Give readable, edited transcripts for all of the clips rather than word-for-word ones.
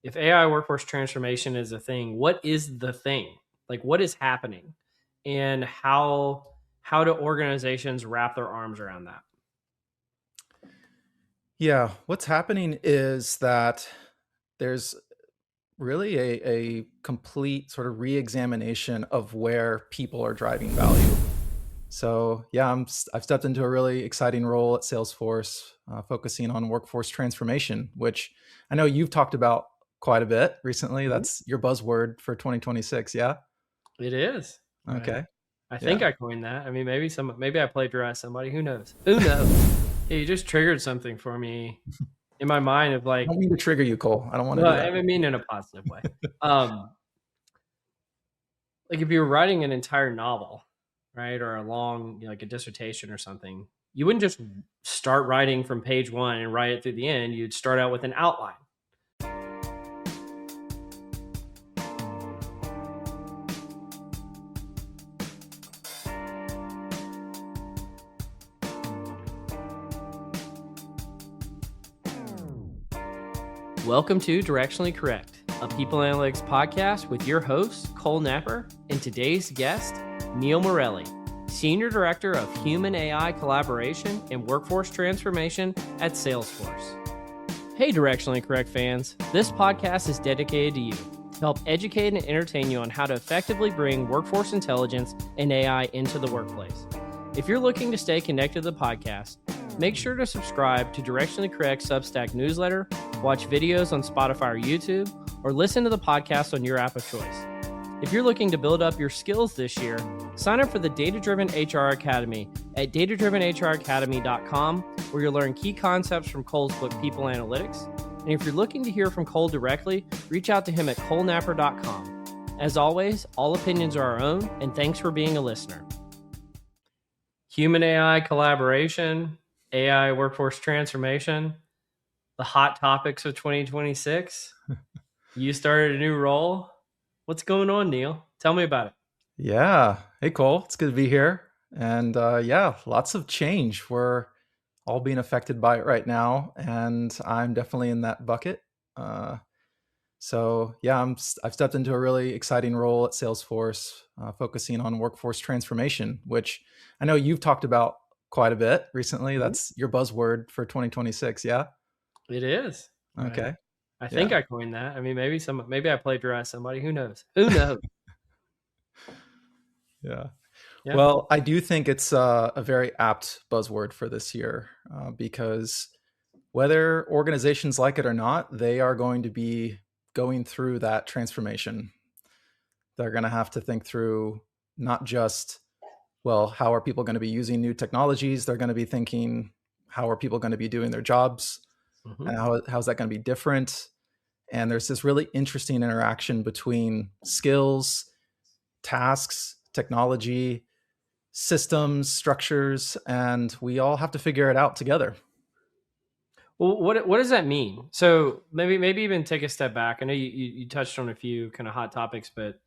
if AI workforce transformation is a thing, what is the thing? Like what is happening and how do organizations wrap their arms around that? Yeah, what's happening is that there's really a complete sort of re-examination of where people are driving value. So yeah, I've stepped into a really exciting role at Salesforce, focusing on workforce transformation, which I know you've talked about quite a bit recently. Mhm. That's your buzzword for 2026. Yeah. It is. I, Okay. I think Yeah. I coined that. I mean, maybe I plagiarized somebody. Who knows? Who knows? Yeah, you just triggered something for me in my mind of I don't like, mean to trigger you, Cole. I don't want to well, do I that. mean in a positive way. Um, like if you were writing an entire novel, right, or a long, like a dissertation or something, you wouldn't just start writing from page one and write it through the end. You'd start out with an outline. Welcome to Directionally Correct, a people analytics podcast with your host, Cole Napper, and today's guest, Neil Morelli, Senior Director of Human AI Collaboration and Workforce Transformation at Salesforce. Hey, Directionally Correct fans, this podcast is dedicated to you to help educate and entertain you on how to effectively bring workforce intelligence and AI into the workplace. If you're looking to stay connected to the podcast, make sure to subscribe to Directionally Correct Substack newsletter, watch videos on Spotify or YouTube, or listen to the podcast on your app of choice. If you're looking to build up your skills this year, sign up for the Data Driven HR Academy at datadrivenhracademy.com, where you'll learn key concepts from Cole's book, People Analytics. And if you're looking to hear from Cole directly, reach out to him at colenapper.com. As always, all opinions are our own, and thanks for being a listener. Human AI collaboration, AI workforce transformation, the hot topics of 2026. You started a new role. What's going on, Neil? Tell me about it. Yeah. Hey, Cole. It's good to be here. And yeah, lots of change. We're all being affected by it right now, and I'm definitely in that bucket. Uh, so yeah, I've stepped into a really exciting role at Salesforce, focusing on workforce transformation, which I know you've talked about quite a bit recently. Mhm. That's your buzzword for 2026. Yeah. It is. I, Okay. I think Yeah. I coined that. I mean, maybe I plagiarized somebody. Who knows? Who knows? Yeah. Yeah. Well, I do think it's a very apt buzzword for this year, because whether organizations like it or not, they are going to be going through that transformation. They're going to have to think through not just, well, how are people going to be using new technologies? They're going to be thinking, how are people going to be doing their jobs? Mm-hmm. And how's that going to be different? And there's this really interesting interaction between skills, tasks, technology, systems, structures, and we all have to figure it out together. Well, what does that mean? So maybe even take a step back. I know you touched on a few kind of hot topics, but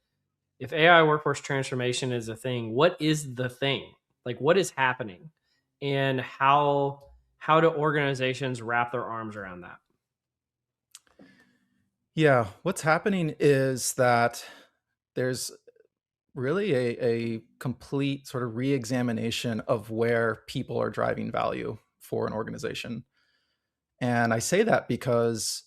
if AI workforce transformation is a thing, what is the thing? Like what is happening, and how do organizations wrap their arms around that? Yeah, what's happening is that there's really a complete sort of re-examination of where people are driving value for an organization. And I say that because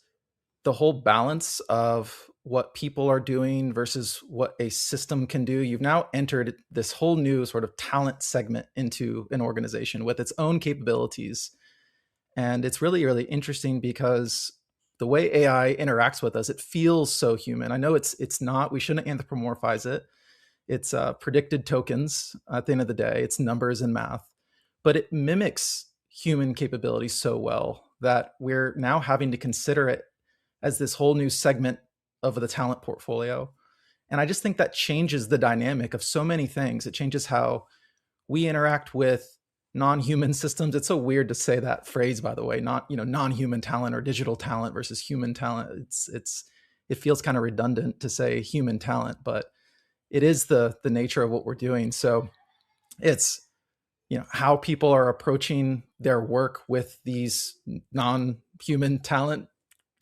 the whole balance of what people are doing versus what a system can do, you've now entered this whole new sort of talent segment into an organization with its own capabilities. And it's really, really interesting because the way AI interacts with us, it feels so human. I know it's not, we shouldn't anthropomorphize it. It's predicted tokens at the end of the day. It's numbers and math, but it mimics human capabilities so well that we're now having to consider it as this whole new segment of the talent portfolio. And I just think that changes the dynamic of so many things. It changes how we interact with non-human systems. It's so weird to say that phrase, by the way, not, non-human talent or digital talent versus human talent. It feels kind of redundant to say human talent, but it is the nature of what we're doing. So it's, how people are approaching their work with these non-human talent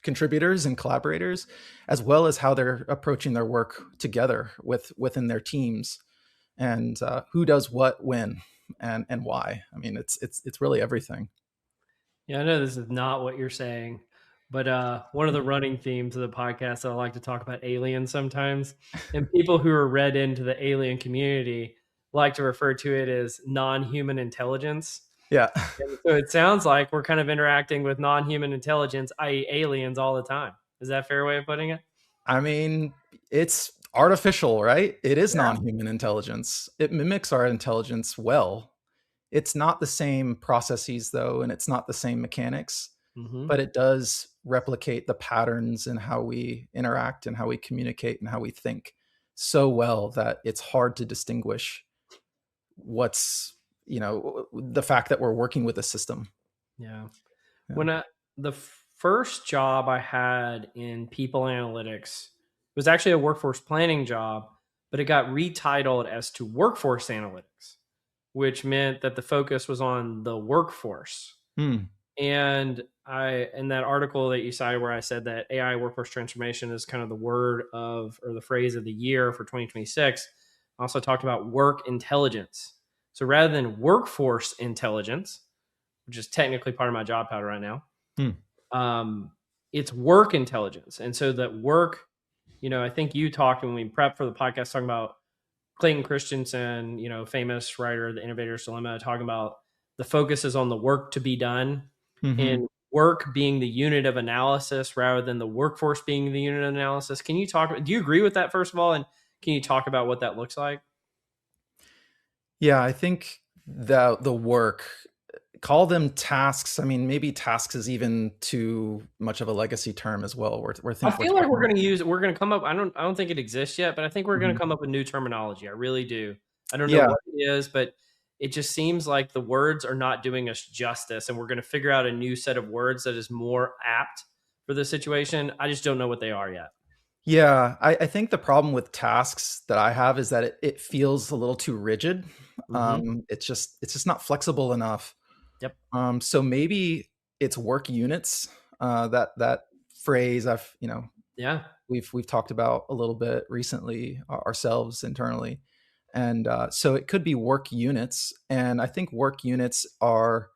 contributors and collaborators, as well as how they're approaching their work together within their teams, and who does what when and why. I mean, it's really everything. Yeah, I know this is not what you're saying, but one of the running themes of the podcast, I like to talk about aliens sometimes, and people who are read into the alien community like to refer to it as non-human intelligence. Yeah. And so it sounds like we're kind of interacting with non-human intelligence, i.e., aliens, all the time. Is that a fair way of putting it? I mean, it's artificial, right? It is Yeah. non-human intelligence. It mimics our intelligence well. It's not the same processes though, and it's not the same mechanics, Hmm. but it does replicate the patterns in how we interact and how we communicate and how we think so well that it's hard to distinguish what's, the fact that we're working with a system. Yeah. Yeah. When the first job I had in people analytics was actually a workforce planning job, but it got retitled as to workforce analytics, which meant that the focus was on the workforce. Hmm. And in that article that you cited where I said that AI workforce transformation is kind of the word of, or the phrase of the year for 2026, I also talked about work intelligence. So rather than workforce intelligence, which is technically part of my job title right now, Hmm. um, it's work intelligence. And so that work, I think you talked when we prepped for the podcast talking about Clayton Christensen, famous writer, The Innovator's Dilemma, talking about the focus is on the work to be done Hmm. and work being the unit of analysis rather than the workforce being the unit of analysis. Can you do you agree with that, first of all? And can you talk about what that looks like? Yeah, I think the work, call them tasks. I mean, maybe tasks is even too much of a legacy term as well. I We're feel like talking. we're going to come up. I don't think it exists yet, but I think we're going to Mhm. come up with new terminology. I really do. I don't know Yeah, what it is, but it just seems like the words are not doing us justice, and we're going to figure out a new set of words that is more apt for the situation. I just don't know what they are yet. yeah. I think the problem with tasks that I have is that it feels a little too rigid. Hmm. It's just not flexible enough. Yep. So maybe it's work units. That phrase Yeah. we've talked about a little bit recently ourselves internally, and so it could be work units. And I think work units are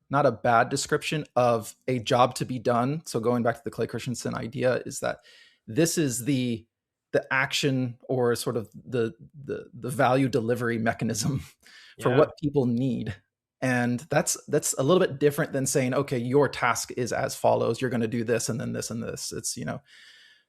not a bad description of a job to be done. So going back to the Clay Christensen idea, is that this is the action, or sort of the value delivery mechanism for Yeah. what people need. And that's a little bit different than saying, okay, your task is as follows, you're going to do this and then this and this. It's,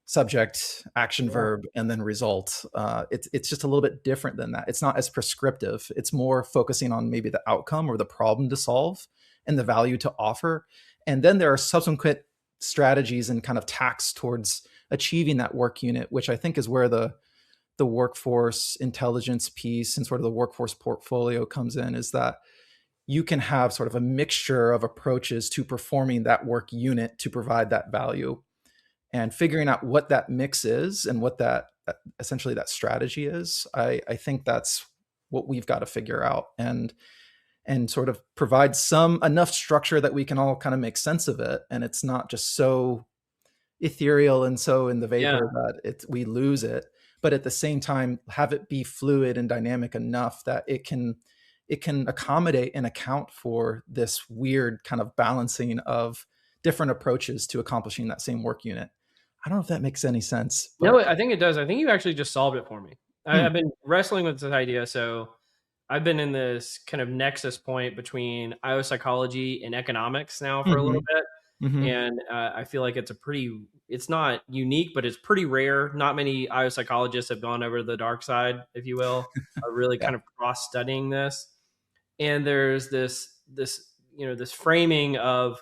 subject, action, Yeah. verb, and then result. It's just a little bit different than that. It's not as prescriptive. It's more focusing on maybe the outcome or the problem to solve and the value to offer. And then there are subsequent strategies and kind of tacks towards achieving that work unit, which I think is where the workforce intelligence piece and sort of the workforce portfolio comes in, is that you can have sort of a mixture of approaches to performing that work unit to provide that value, and figuring out what that mix is and what that essentially that strategy is. I think that's what we've got to figure out, and sort of provide some enough structure that we can all kind of make sense of it, and it's not just so ethereal and so in the Yeah. vapor that we lose it, but at the same time have it be fluid and dynamic enough that it can accommodate and account for this weird kind of balancing of different approaches to accomplishing that same work unit. I don't know if that makes any sense, No, but I think it does. I think you actually just solved it for me. hmm, I've been wrestling with this idea. So I've been in this kind of nexus point between IO psychology and economics now for a hmm, little bit. hmm, And I feel like it's not unique, but it's pretty rare. Not many IO psychologists have gone over to the dark side, if you will, are really yeah, kind of cross studying this. And there's this framing of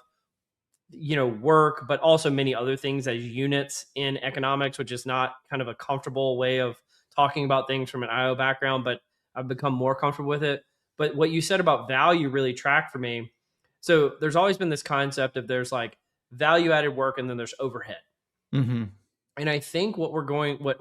work, but also many other things as units in economics, which is not kind of a comfortable way of talking about things from an IO background, but I've become more comfortable with it. But what you said about value really tracked for me. So there's always been this concept of there's like value added work and then there's overhead. hmm, And I think what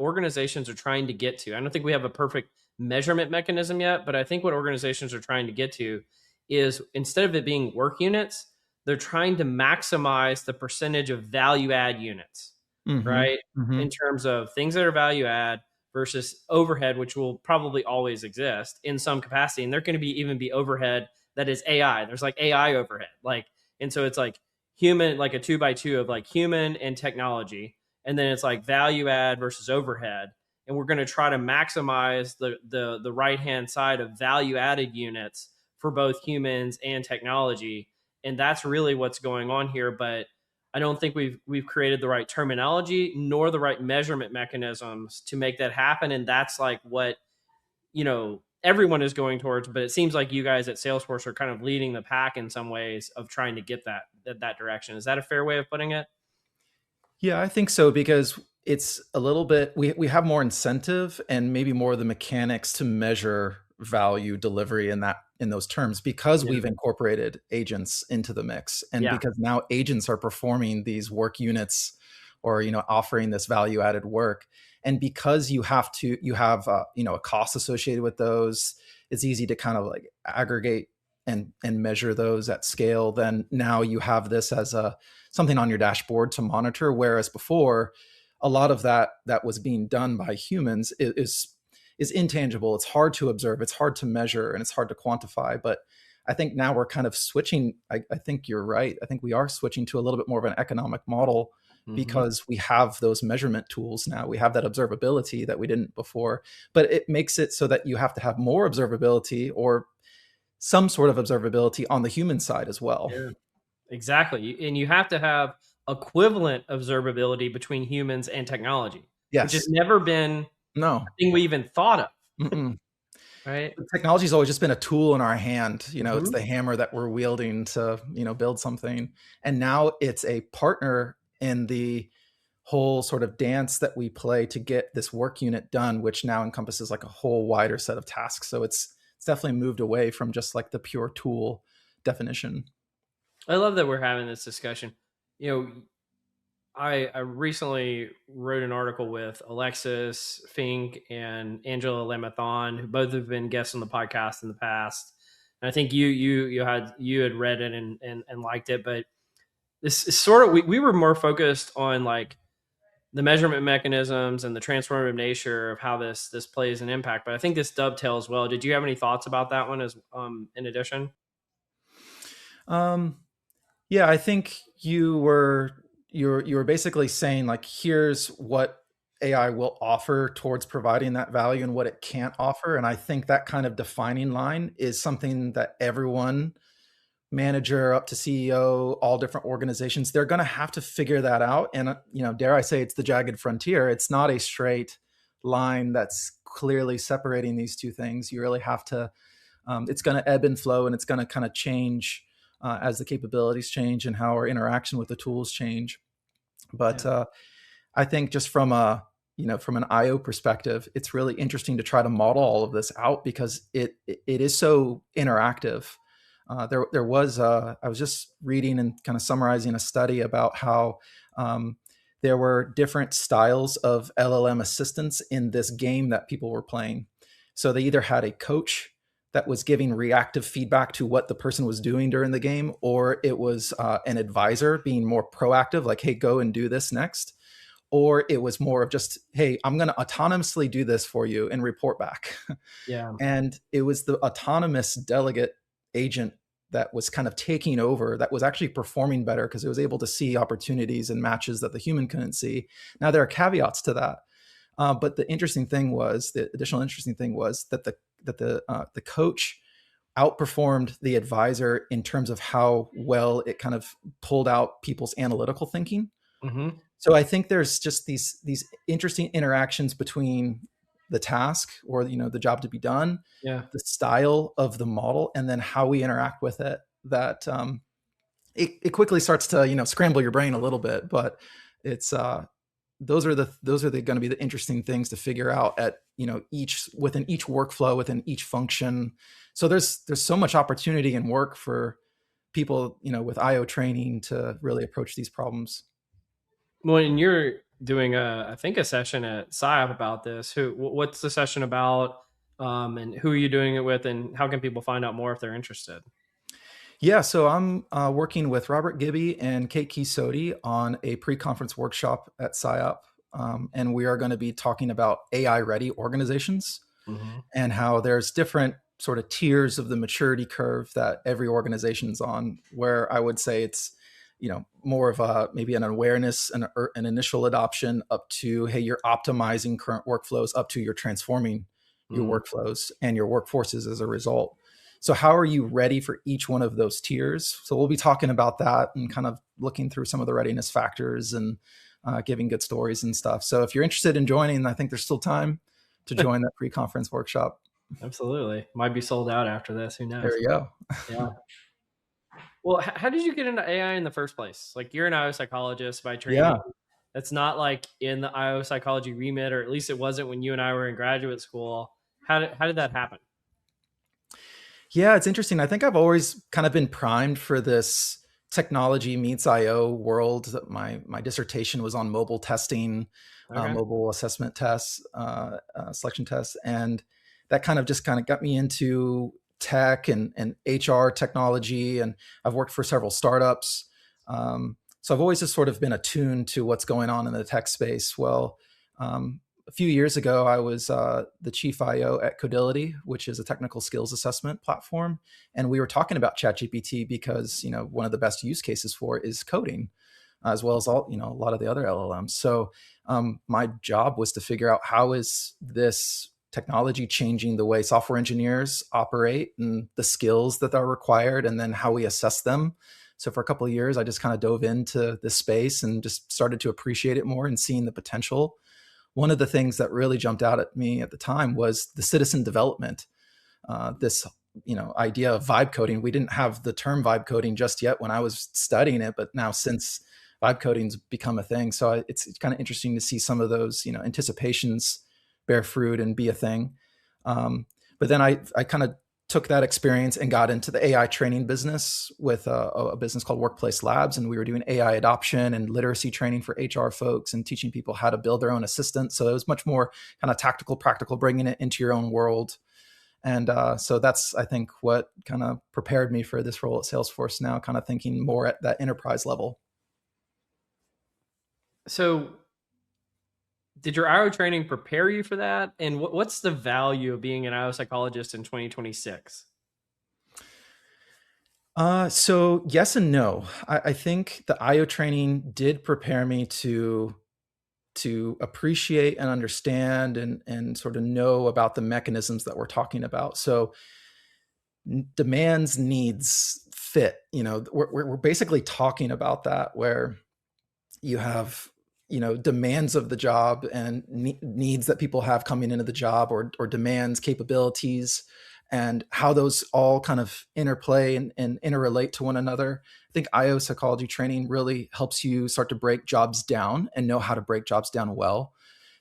organizations are trying to get to, I don't think we have a perfect measurement mechanism yet, but I think what organizations are trying to get to is instead of it being work units, they're trying to maximize the percentage of value add units, Mhm. right? In Mhm. terms of things that are value add versus overhead, which will probably always exist in some capacity. And there can be even be overhead that is AI. There's like AI overhead. Like, and so it's like human, like a 2x2 of like human and technology. And then it's like value add versus overhead. And we're going to try to maximize the right hand side of value added units for both humans and technology. And that's really what's going on here. But I don't think we've created the right terminology nor the right measurement mechanisms to make that happen. And that's like what, everyone is going towards. But it seems like you guys at Salesforce are kind of leading the pack in some ways of trying to get that direction. Is that a fair way of putting it? Yeah, I think so because it's a little bit we have more incentive and maybe more of the mechanics to measure value delivery in those terms because Yeah. we've incorporated agents into the mix and Yeah. because now agents are performing these work units or offering this value added work and because you have a cost associated with those. It's easy to kind of like aggregate and measure those at scale. Then now you have this as a something on your dashboard to monitor. Whereas before, a lot of that was being done by humans is intangible. It's hard to observe, it's hard to measure, and it's hard to quantify. But I think now we're kind of switching. I think you're right. I think we are switching to a little bit more of an economic model Mm-hmm. because we have those measurement tools now. We have that observability that we didn't before, but it makes it so that you have to have more observability or some sort of observability on the human side as well. Yeah. Exactly. And you have to have equivalent observability between humans and technology, which has Yes. never been No. a thing we even thought of, Mm-mm. right? Technology's always just been a tool in our hand. It's Mm-hmm. the hammer that we're wielding to, build something. And now it's a partner in the whole sort of dance that we play to get this work unit done, which now encompasses like a whole wider set of tasks. So it's definitely moved away from just like the pure tool definition. I love that we're having this discussion. You know, I recently wrote an article with Alexis Fink and Angela Lamathon, who both have been guests on the podcast in the past. And I think you had read it and liked it, but this is sort of we were more focused on like the measurement mechanisms and the transformative nature of how this plays an impact. But I think this dovetails well. Did you have any thoughts about that one as in addition? Um, Yeah, I think you were basically saying like here's what AI will offer towards providing that value and what it can't offer. And I think that kind of defining line is something that everyone, manager up to CEO, all different organizations, they're going to have to figure that out. And dare I say, it's the jagged frontier. It's not a straight line that's clearly separating these two things. You really have to it's going to ebb and flow and it's going to kind of change as the capabilities change and how our interaction with the tools change. But Yeah. I think just from a from an IO perspective, it's really interesting to try to model all of this out because it is so interactive. There was I was just reading and kind of summarizing a study about how there were different styles of LLM assistants in this game that people were playing. So they either had a coach that was giving reactive feedback to what the person was doing during the game, or it was an advisor being more proactive, like, hey, go and do this next. Or it was more of just, hey, I'm going to autonomously do this for you and report back. Yeah. And it was the autonomous delegate agent that was kind of taking over that was actually performing better because it was able to see opportunities and matches that the human couldn't see. Now, there are caveats to that. But the additional interesting thing was that the coach outperformed the advisor in terms of how well it kind of pulled out people's analytical thinking. Mm-hmm. So I think there's just these interesting interactions between the task or the job to be done, Yeah. the style of the model, and then how we interact with it. That it quickly starts to scramble your brain a little bit, but it's those are going to be the interesting things to figure out at each within each workflow within each function. So there's so much opportunity and work for people with IO training to really approach these problems. Well, and you're doing I think a session at SciOp about this. What's the session about? And who are you doing it with? And how can people find out more if they're interested? Yeah, so I'm working with Robert Gibby and Kate Kisodi on a pre-conference workshop at SciOp, and we are going to be talking about AI-ready organizations Mm-hmm. and how there's different sort of tiers of the maturity curve that every organization's on. Where I would say it's, more of a maybe an awareness and an initial adoption up to, hey, you're optimizing current workflows, up to you're transforming your Mm. workflows and your workforces as a result. So how are you ready for each one of those tiers? So we'll be talking about that and kind of looking through some of the readiness factors and giving good stories and stuff. So if you're interested in joining, I think there's still time to join that pre-conference workshop. Absolutely. Might be sold out after this. Who There knows? you go. Yeah. Well, how did you get into AI in the first place? Like, you're an IO psychologist by training. Yeah. That's not like in the IO psychology remit, or at least it wasn't when you and I were in graduate school. How did that happen? Yeah, it's interesting. I think I've always kind of been primed for this technology meets IO world. My dissertation was on mobile testing, Okay. mobile assessment tests, selection tests, and that kind of got me into tech and HR technology. And I've worked for several startups, so I've always just sort of been attuned to what's going on in the tech space. Well, a few years ago, I was the chief IO at Codility, which is a technical skills assessment platform, and we were talking about ChatGPT because one of the best use cases for it is coding, as well as all a lot of the other LLMs. So my job was to figure out how is this technology changing the way software engineers operate and the skills that are required, and then how we assess them. So for a couple of years, I just kind of dove into this space and just started to appreciate it more and seeing the potential. One of the things that really jumped out at me at the time was the citizen development. This idea of vibe coding. We didn't have the term vibe coding just yet when I was studying it, but now since vibe coding's become a thing, so it's kind of interesting to see some of those anticipations bear fruit and be a thing. But then I kind of took that experience and got into the AI training business with a business called Workplace Labs. And we were doing AI adoption and literacy training for HR folks and teaching people how to build their own assistant. So it was much more kind of tactical, practical, bringing it into your own world. And so that's, I think, what kind of prepared me for this role at Salesforce now, kind of thinking more at that enterprise level. So, did your IO training prepare you for that? And what's the value of being an IO psychologist in 2026? So yes and no. I think the IO training did prepare me to appreciate and understand and sort of know about the mechanisms that we're talking about. So demands, needs, fit. We're basically talking about that, where you have demands of the job and needs that people have coming into the job, or demands, capabilities, and how those all kind of interplay and interrelate to one another. I think IO psychology training really helps you start to break jobs down and know how to break jobs down well.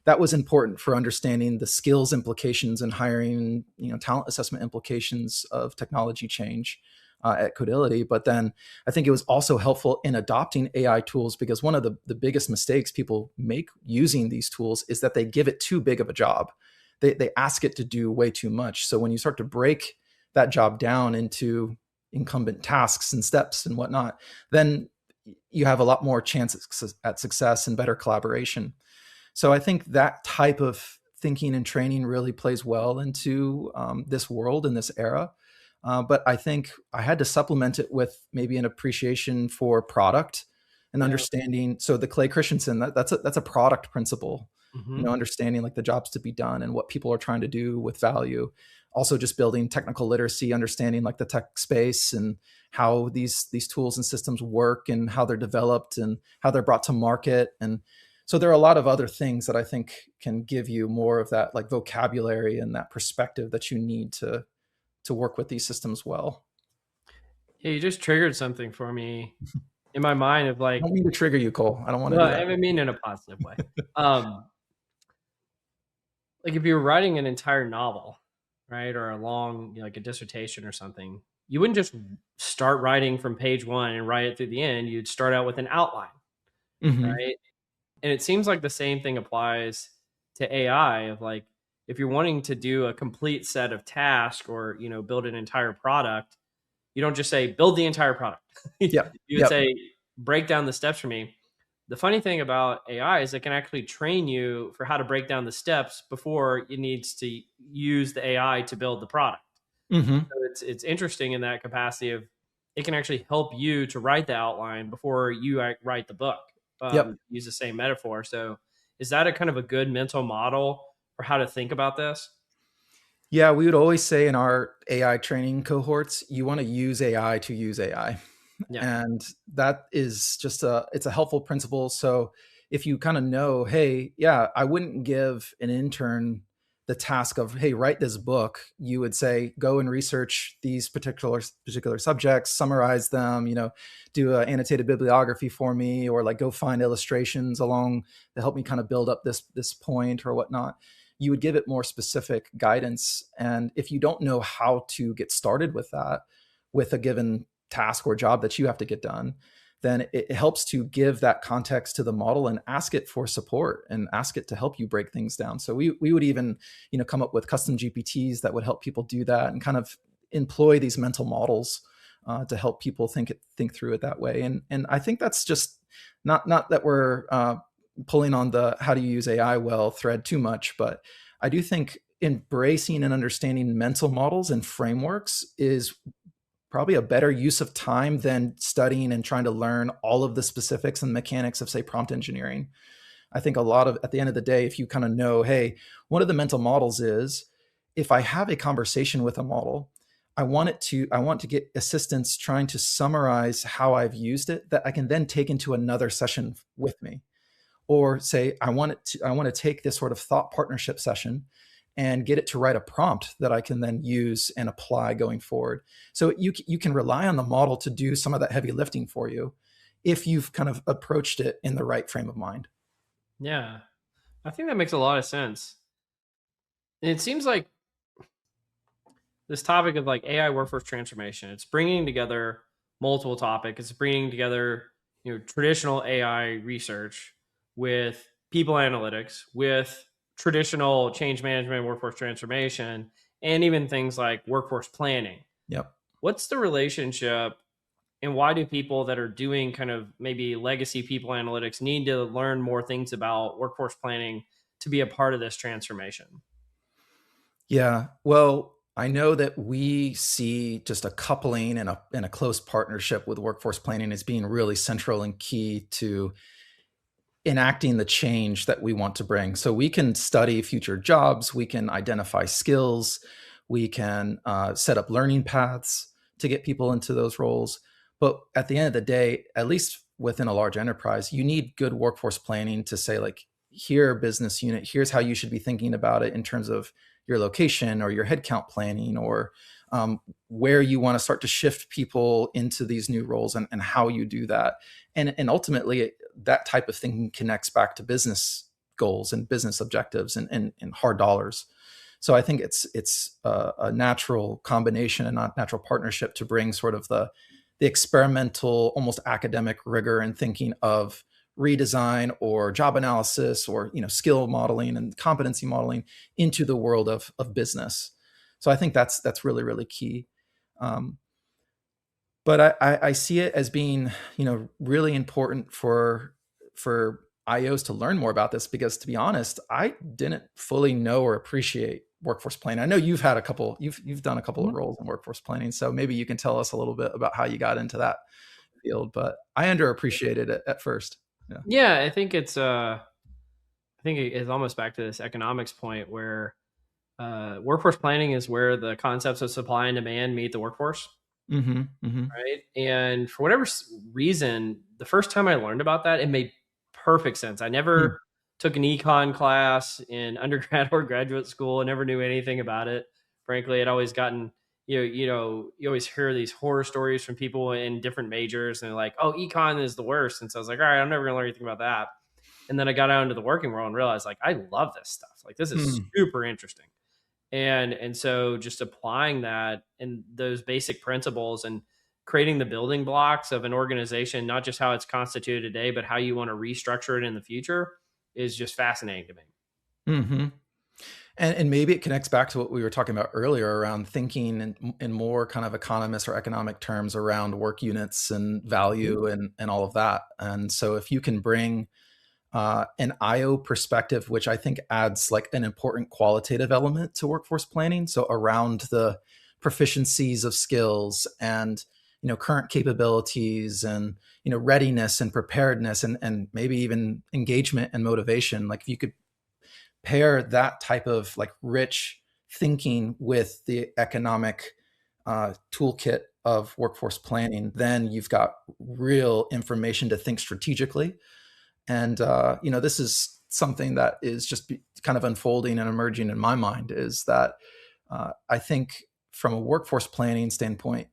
That was important for understanding the skills implications and hiring, talent assessment implications of technology change at Codility. But then I think it was also helpful in adopting AI tools, because one of the biggest mistakes people make using these tools is that they give it too big of a job. They ask it to do way too much. So when you start to break that job down into incumbent tasks and steps and whatnot, then you have a lot more chance at success and better collaboration. So I think that type of thinking and training really plays well into this world and this era. But I think I had to supplement it with maybe an appreciation for product and Yeah. understanding. So the Clay Christensen, that's a product principle, Mm-hmm. understanding like the jobs to be done and what people are trying to do with value. Also just building technical literacy, understanding like the tech space and how these tools and systems work and how they're developed and how they're brought to market. And so there are a lot of other things that I think can give you more of that like vocabulary and that perspective that you need to work with these systems well. Yeah, you just triggered something for me in my mind of I don't like, mean to trigger you, Cole. I don't want to well, do that. I mean in a positive way. Um, like if you're writing an entire novel, right, or a long, like a dissertation or something, you wouldn't just start writing from page one and write it through the end. You'd start out with an outline, Hmm. right? And it seems like the same thing applies to AI of like, if you're wanting to do a complete set of tasks or, build an entire product, You don't just say build the entire product. Yep. You would Yep. say break down the steps for me. The funny thing about AI is it can actually train you for how to break down the steps before it needs to use the AI to build the product. Hmm. So it's interesting in that capacity of it can actually help you to write the outline before you write the book. Yep. Use the same metaphor. So is that a kind of a good mental model for how to think about this? Yeah, we would always say in our AI training cohorts, you want to use AI to use AI. Yeah. And that is just it's a helpful principle. So if you kind of know, hey, yeah, I wouldn't give an intern the task of, hey, write this book. You would say, go and research these particular subjects, summarize them, do an annotated bibliography for me, or like go find illustrations along to help me kind of build up this point or whatnot. You would give it more specific guidance. And if you don't know how to get started with that, with a given task or job that you have to get done, then it helps to give that context to the model and ask it for support and ask it to help you break things down. So we would even, come up with custom GPTs that would help people do that and kind of employ these mental models to help people think through it that way. And I think that's just not that we're pulling on the how do you use AI well thread too much, but I do think embracing and understanding mental models and frameworks is probably a better use of time than studying and trying to learn all of the specifics and mechanics of, say, prompt engineering. I think a lot of, at the end of the day, if you kind of know, hey, one of the mental models is if I have a conversation with a model, I want to get assistance trying to summarize how I've used it that I can then take into another session with me. Or say, I want to take this sort of thought partnership session and get it to write a prompt that I can then use and apply going forward. So you can rely on the model to do some of that heavy lifting for you if you've kind of approached it in the right frame of mind. Yeah. I think that makes a lot of sense. And it seems like this topic of like AI workforce transformation, it's bringing together multiple topics. It's bringing together, traditional AI research with people analytics, with traditional change management, workforce transformation, and even things like workforce planning. Yep. What's the relationship and why do people that are doing kind of maybe legacy people analytics need to learn more things about workforce planning to be a part of this transformation? Yeah. Well, I know that we see just a coupling and a close partnership with workforce planning as being really central and key to enacting the change that we want to bring. So we can study future jobs, we can identify skills, we can set up learning paths to get people into those roles. But at the end of the day, at least within a large enterprise, you need good workforce planning to say, like, here, business unit, here's how you should be thinking about it in terms of your location or your headcount planning, or where you want to start to shift people into these new roles, and how you do that. And ultimately, that type of thinking connects back to business goals and business objectives and hard dollars. So I think it's a natural combination and a natural partnership to bring sort of the experimental, almost academic rigor and thinking of redesign or job analysis or skill modeling and competency modeling into the world of business. So I think that's really, really key. Um, but I see it as being really important for IOs to learn more about this, because to be honest, I didn't fully know or appreciate workforce planning. I know you've done a couple of roles in workforce planning, so maybe you can tell us a little bit about how you got into that field. But I underappreciated it at first. Yeah. Yeah, I think it's almost back to this economics point where workforce planning is where the concepts of supply and demand meet the workforce, Mm-hmm. Mm-hmm. right? And for whatever reason, the first time I learned about that, it made perfect sense. I Mm. never took an econ class in undergrad or graduate school. I never knew anything about it. Frankly, I'd always gotten, you always hear these horror stories from people in different majors, and they're like, "Oh, econ is the worst." And so I was like, "All right, I'm never gonna learn anything about that." And then I got out into the working world and realized, like, I love this stuff. Like, this is Mm. super interesting. And so just applying that and those basic principles and creating the building blocks of an organization, not just how it's constituted today, but how you want to restructure it in the future, is just fascinating to me. Mm-hmm. And maybe it connects back to what we were talking about earlier around thinking in more kind of economist or economic terms around work units and Mhm. value and all of that. And so if you can bring an IO perspective, which I think adds like an important qualitative element to workforce planning. So around the proficiencies of skills and current capabilities and readiness and preparedness and maybe even engagement and motivation. Like if you could pair that type of like rich thinking with the economic toolkit of workforce planning, then you've got real information to think strategically. And this is something that is just kind of unfolding and emerging in my mind, is that I think from a workforce planning standpoint,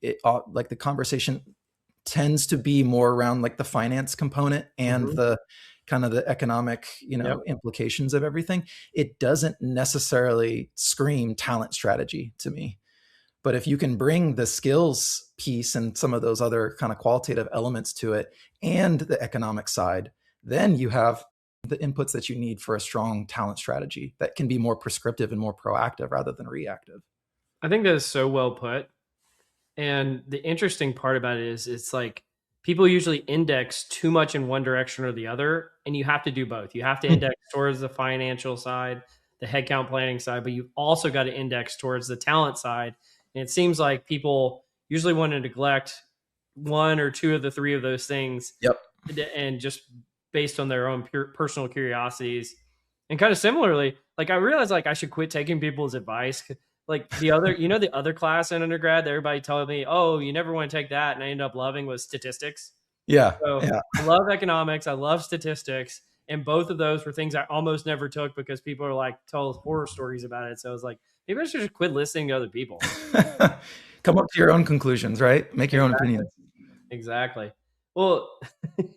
like the conversation tends to be more around like the finance component and Mhm. the kind of the economic Yep. implications of everything. It doesn't necessarily scream talent strategy to me. But if you can bring the skills piece and some of those other kind of qualitative elements to it and the economic side, then you have the inputs that you need for a strong talent strategy that can be more prescriptive and more proactive rather than reactive. I think that is so well put. And the interesting part about it is it's like people usually index too much in one direction or the other, and you have to do both. You have to index towards the financial side, the headcount planning side, but you've also got to index towards the talent side. And it seems like people usually want to neglect one or two of the three of those things Yep. and just based on their own pure personal curiosities. And kind of similarly, like I realized like I should quit taking people's advice. Like the other, the other class in undergrad that everybody told me, oh, you never want to take that. And I ended up loving was statistics. Yeah. So Yeah. I love economics. I love statistics. And both of those were things I almost never took because people are like told horror stories about it. So I was like, maybe I should just quit listening to other people. Come up to your own conclusions, right? Make your own Exactly. opinions. Exactly. Well,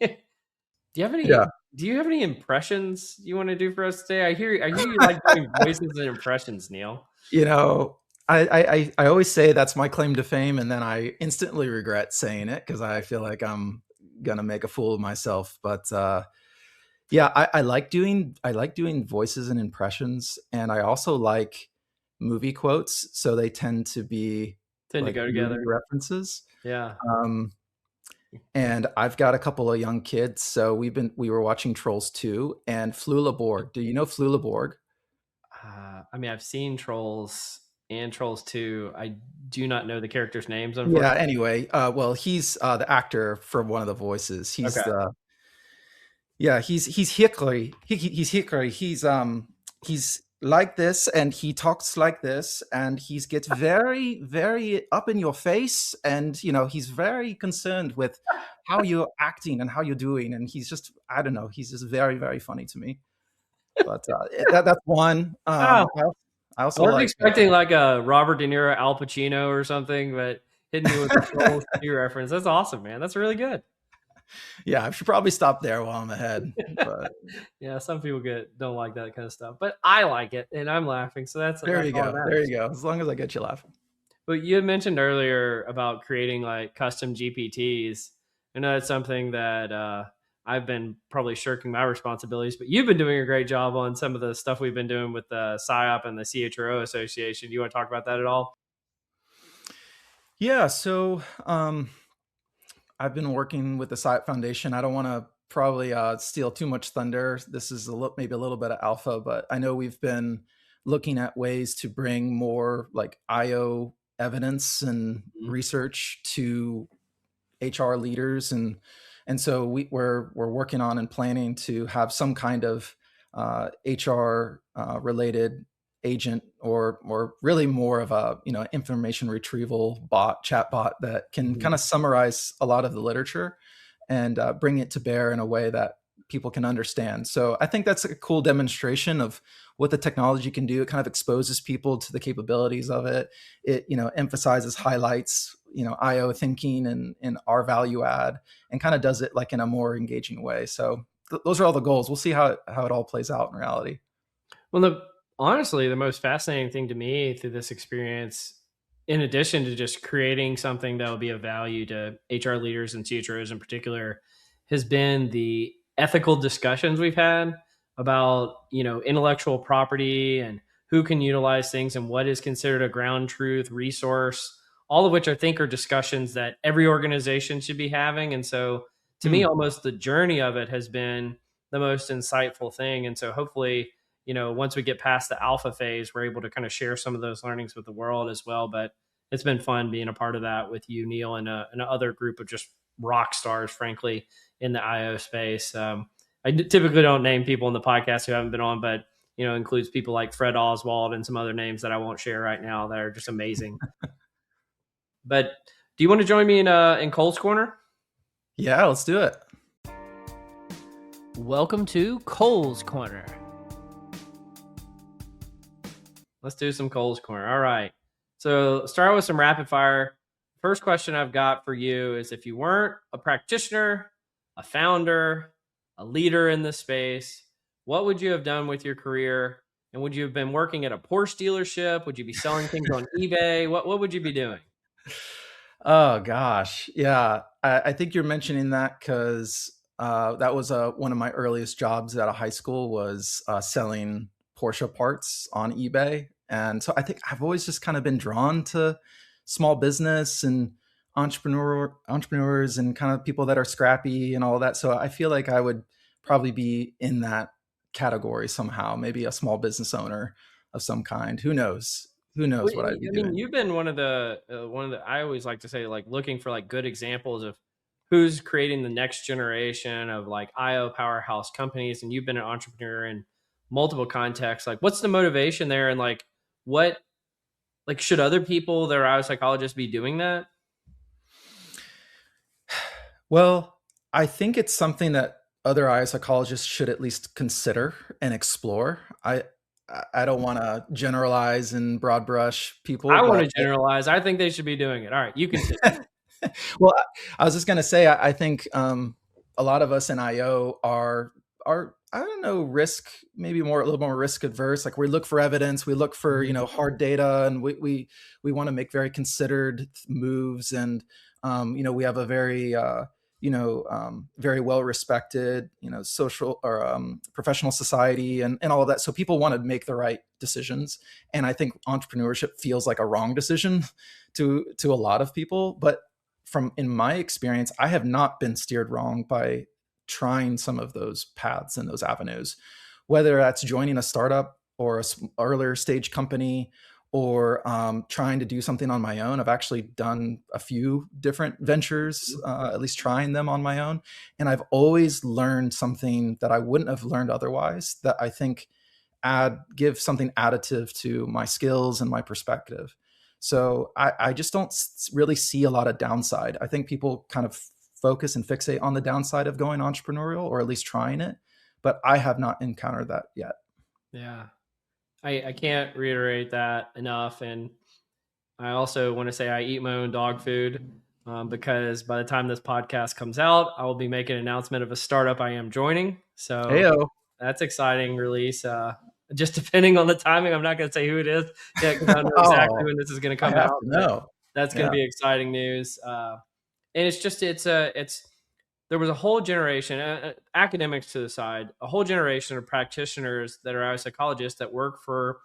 Do you have any Yeah. do you have any impressions you wanna do for us today? I hear you like doing voices and impressions, Neil. You know, I always say that's my claim to fame, and then I instantly regret saying it because I feel like I'm gonna make a fool of myself. But yeah, I like doing voices and impressions, and I also like movie quotes, so they tend to be Tend to like go movie together. references. Yeah. Um, and I've got a couple of young kids, so we were watching Trolls 2 and Flula Borg. Do you know Flula Borg? I mean, I've seen Trolls and Trolls 2. I do not know the characters' names, Yeah, unfortunately. anyway, well, he's the actor for one of the voices. He's Okay. the Yeah, he's Hickory. He's Hickory. He's like this, and he talks like this, and he gets very, very up in your face, and he's very concerned with how you're acting and how you're doing, and he's just, I don't know, he's just very, very funny to me. But that's one. Oh, I I also was like expecting like a Robert De Niro, Al Pacino or something, but hitting me with the Trolls 2 reference. That's awesome, man. That's really good. yeah, I should probably stop there while I'm ahead. But Yeah, some people don't like that kind of stuff, but I like it and I'm laughing, so that's there you all that go, there matters. you go. As long as I get you laughing. But you had mentioned earlier about creating like custom GPTs. I know that's something that I've been probably shirking my responsibilities, but you've been doing a great job on some of the stuff we've been doing with the PSYOP and the CHRO Association. Do you want to talk about that at all? Yeah, so I've been working with the Site Foundation. I don't want to probably steal too much thunder. This is maybe a little bit of alpha, but I know we've been looking at ways to bring more like IO evidence and Mhm. research to HR leaders, and so we're working on and planning to have some kind of HR related agent, or really more of a information retrieval chat bot that can Mhm. kind of summarize a lot of the literature and bring it to bear in a way that people can understand. So I think that's a cool demonstration of what the technology can do. It kind of exposes people to the capabilities of it. It emphasizes, highlights IO thinking and our value add, and kind of does it like in a more engaging way. So those are all the goals. We'll see how it all plays out in reality. Well, honestly, the most fascinating thing to me through this experience, in addition to just creating something that will be of value to HR leaders and CHROs in particular, has been the ethical discussions we've had about intellectual property and who can utilize things and what is considered a ground truth resource, all of which I think are discussions that every organization should be having. And so to me, Hmm. almost the journey of it has been the most insightful thing. And so hopefully, once we get past the alpha phase, we're able to kind of share some of those learnings with the world as well. But it's been fun being a part of that with you, Neil, and other group of just rock stars, frankly, in the IO space. I typically don't name people in the podcast who haven't been on, but includes people like Fred Oswald and some other names that I won't share right now that are just amazing. But do you want to join me in Cole's Corner? Yeah, let's do it. Welcome to Cole's Corner. Let's do some Cole's Corner. All right. So start with some rapid fire. First question I've got for you is, if you weren't a practitioner, a founder, a leader in this space, what would you have done with your career? And would you have been working at a Porsche dealership? Would you be selling things on eBay? What would you be doing? Oh gosh, yeah. I think you're mentioning that because that was one of my earliest jobs out of high school was selling Porsche parts on eBay, and so I think I've always just kind of been drawn to small business and entrepreneurs and kind of people that are scrappy and all of that. So I feel like I would probably be in that category somehow, maybe a small business owner of some kind. Who knows? Who Well, knows what I'd be I mean, doing? you've been one of the. I always like to say, like, looking for like good examples of who's creating the next generation of like IO powerhouse companies, and you've been an entrepreneur in multiple contexts. Like, what's the motivation there, and what should other people that are IO psychologists be doing that? Well, I think it's something that other eye psychologists should at least consider and explore. I don't want to generalize and broad brush people, I want but to generalize. I think they should be doing it. All right, you continue. well, I was just going to say I think a lot of us in IO are I don't know, risk, maybe more a little more risk adverse. Like we look for evidence, we look for hard data, and we want to make very considered moves. And we have a very very well respected social or professional society and all of that. So people want to make the right decisions, and I think entrepreneurship feels like a wrong decision to a lot of people. But from in my experience, I have not been steered wrong by trying some of those paths and those avenues, whether that's joining a startup or a earlier stage company or trying to do something on my own. I've actually done a few different ventures, at least trying them on my own. And I've always learned something that I wouldn't have learned otherwise, that I think give something additive to my skills and my perspective. So I just don't really see a lot of downside. I think people kind of focus and fixate on the downside of going entrepreneurial, or at least trying it. But I have not encountered that yet. Yeah, I can't reiterate that enough. And I also want to say I eat my own dog food because by the time this podcast comes out, I will be making an announcement of a startup I am joining. So Heyo. that's exciting release. Just depending on the timing, I'm not going to say who it is yet because I don't know exactly Oh, when this is going to I come have out. to But know. that's going to Yeah. be exciting news. And it's there was a whole generation, academics to the side, a whole generation of practitioners that are psychologists that work for,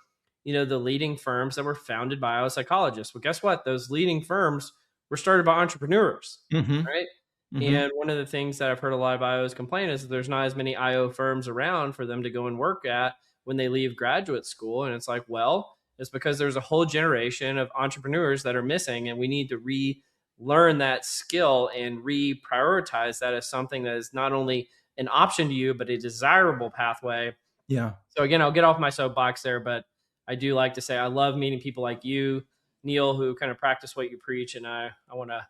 the leading firms that were founded by psychologists. Well, guess what? Those leading firms were started by entrepreneurs, Mm-hmm. right? Mm-hmm. And one of the things that I've heard a lot of IOs complain is that there's not as many IO firms around for them to go and work at when they leave graduate school. And it's like, well, it's because there's a whole generation of entrepreneurs that are missing, and we need to relearn that skill and reprioritize that as something that is not only an option to you, but a desirable pathway. Yeah. So again, I'll get off my soapbox there, but I do like to say I love meeting people like you, Neil, who kind of practice what you preach, and I want to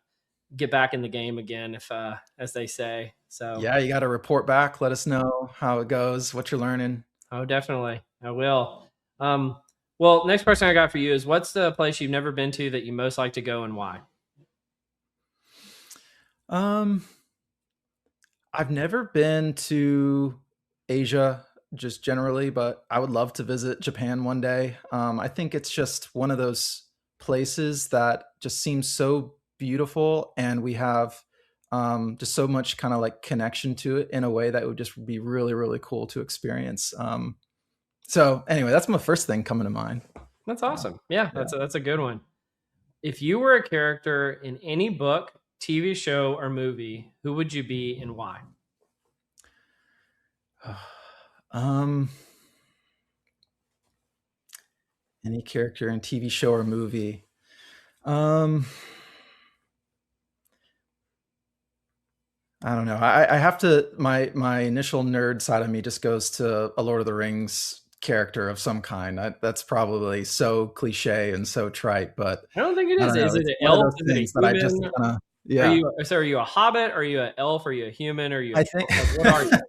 get back in the game again, if as they say. So Yeah, you got to report back. Let us know how it goes, what you're learning. oh, definitely, I will. Well, next question I got for you is, what's the place you've never been to that you most like to go, and why? Um, I've never been to Asia just generally, but I would love to visit Japan one day. I think it's just one of those places that just seems so beautiful, and we have just so much kind of like connection to it in a way that would just be really, really cool to experience. So anyway, that's my first thing coming to mind. That's awesome. Yeah, Yeah. that's a good one. If you were a character in any book, TV show, or movie, who would you be and why? Um, any character in TV show or movie. Um, I don't know. I have to. My initial nerd side of me just goes to a Lord of the Rings character of some kind. That's probably so cliche and so trite, but I don't think it I is. don't know. Is it It's an one of elf? those Is it a things that I just human? kind of Are yeah. you a hobbit? Are you an elf? Are you a human? Are you a I troll? think. Like, what are you?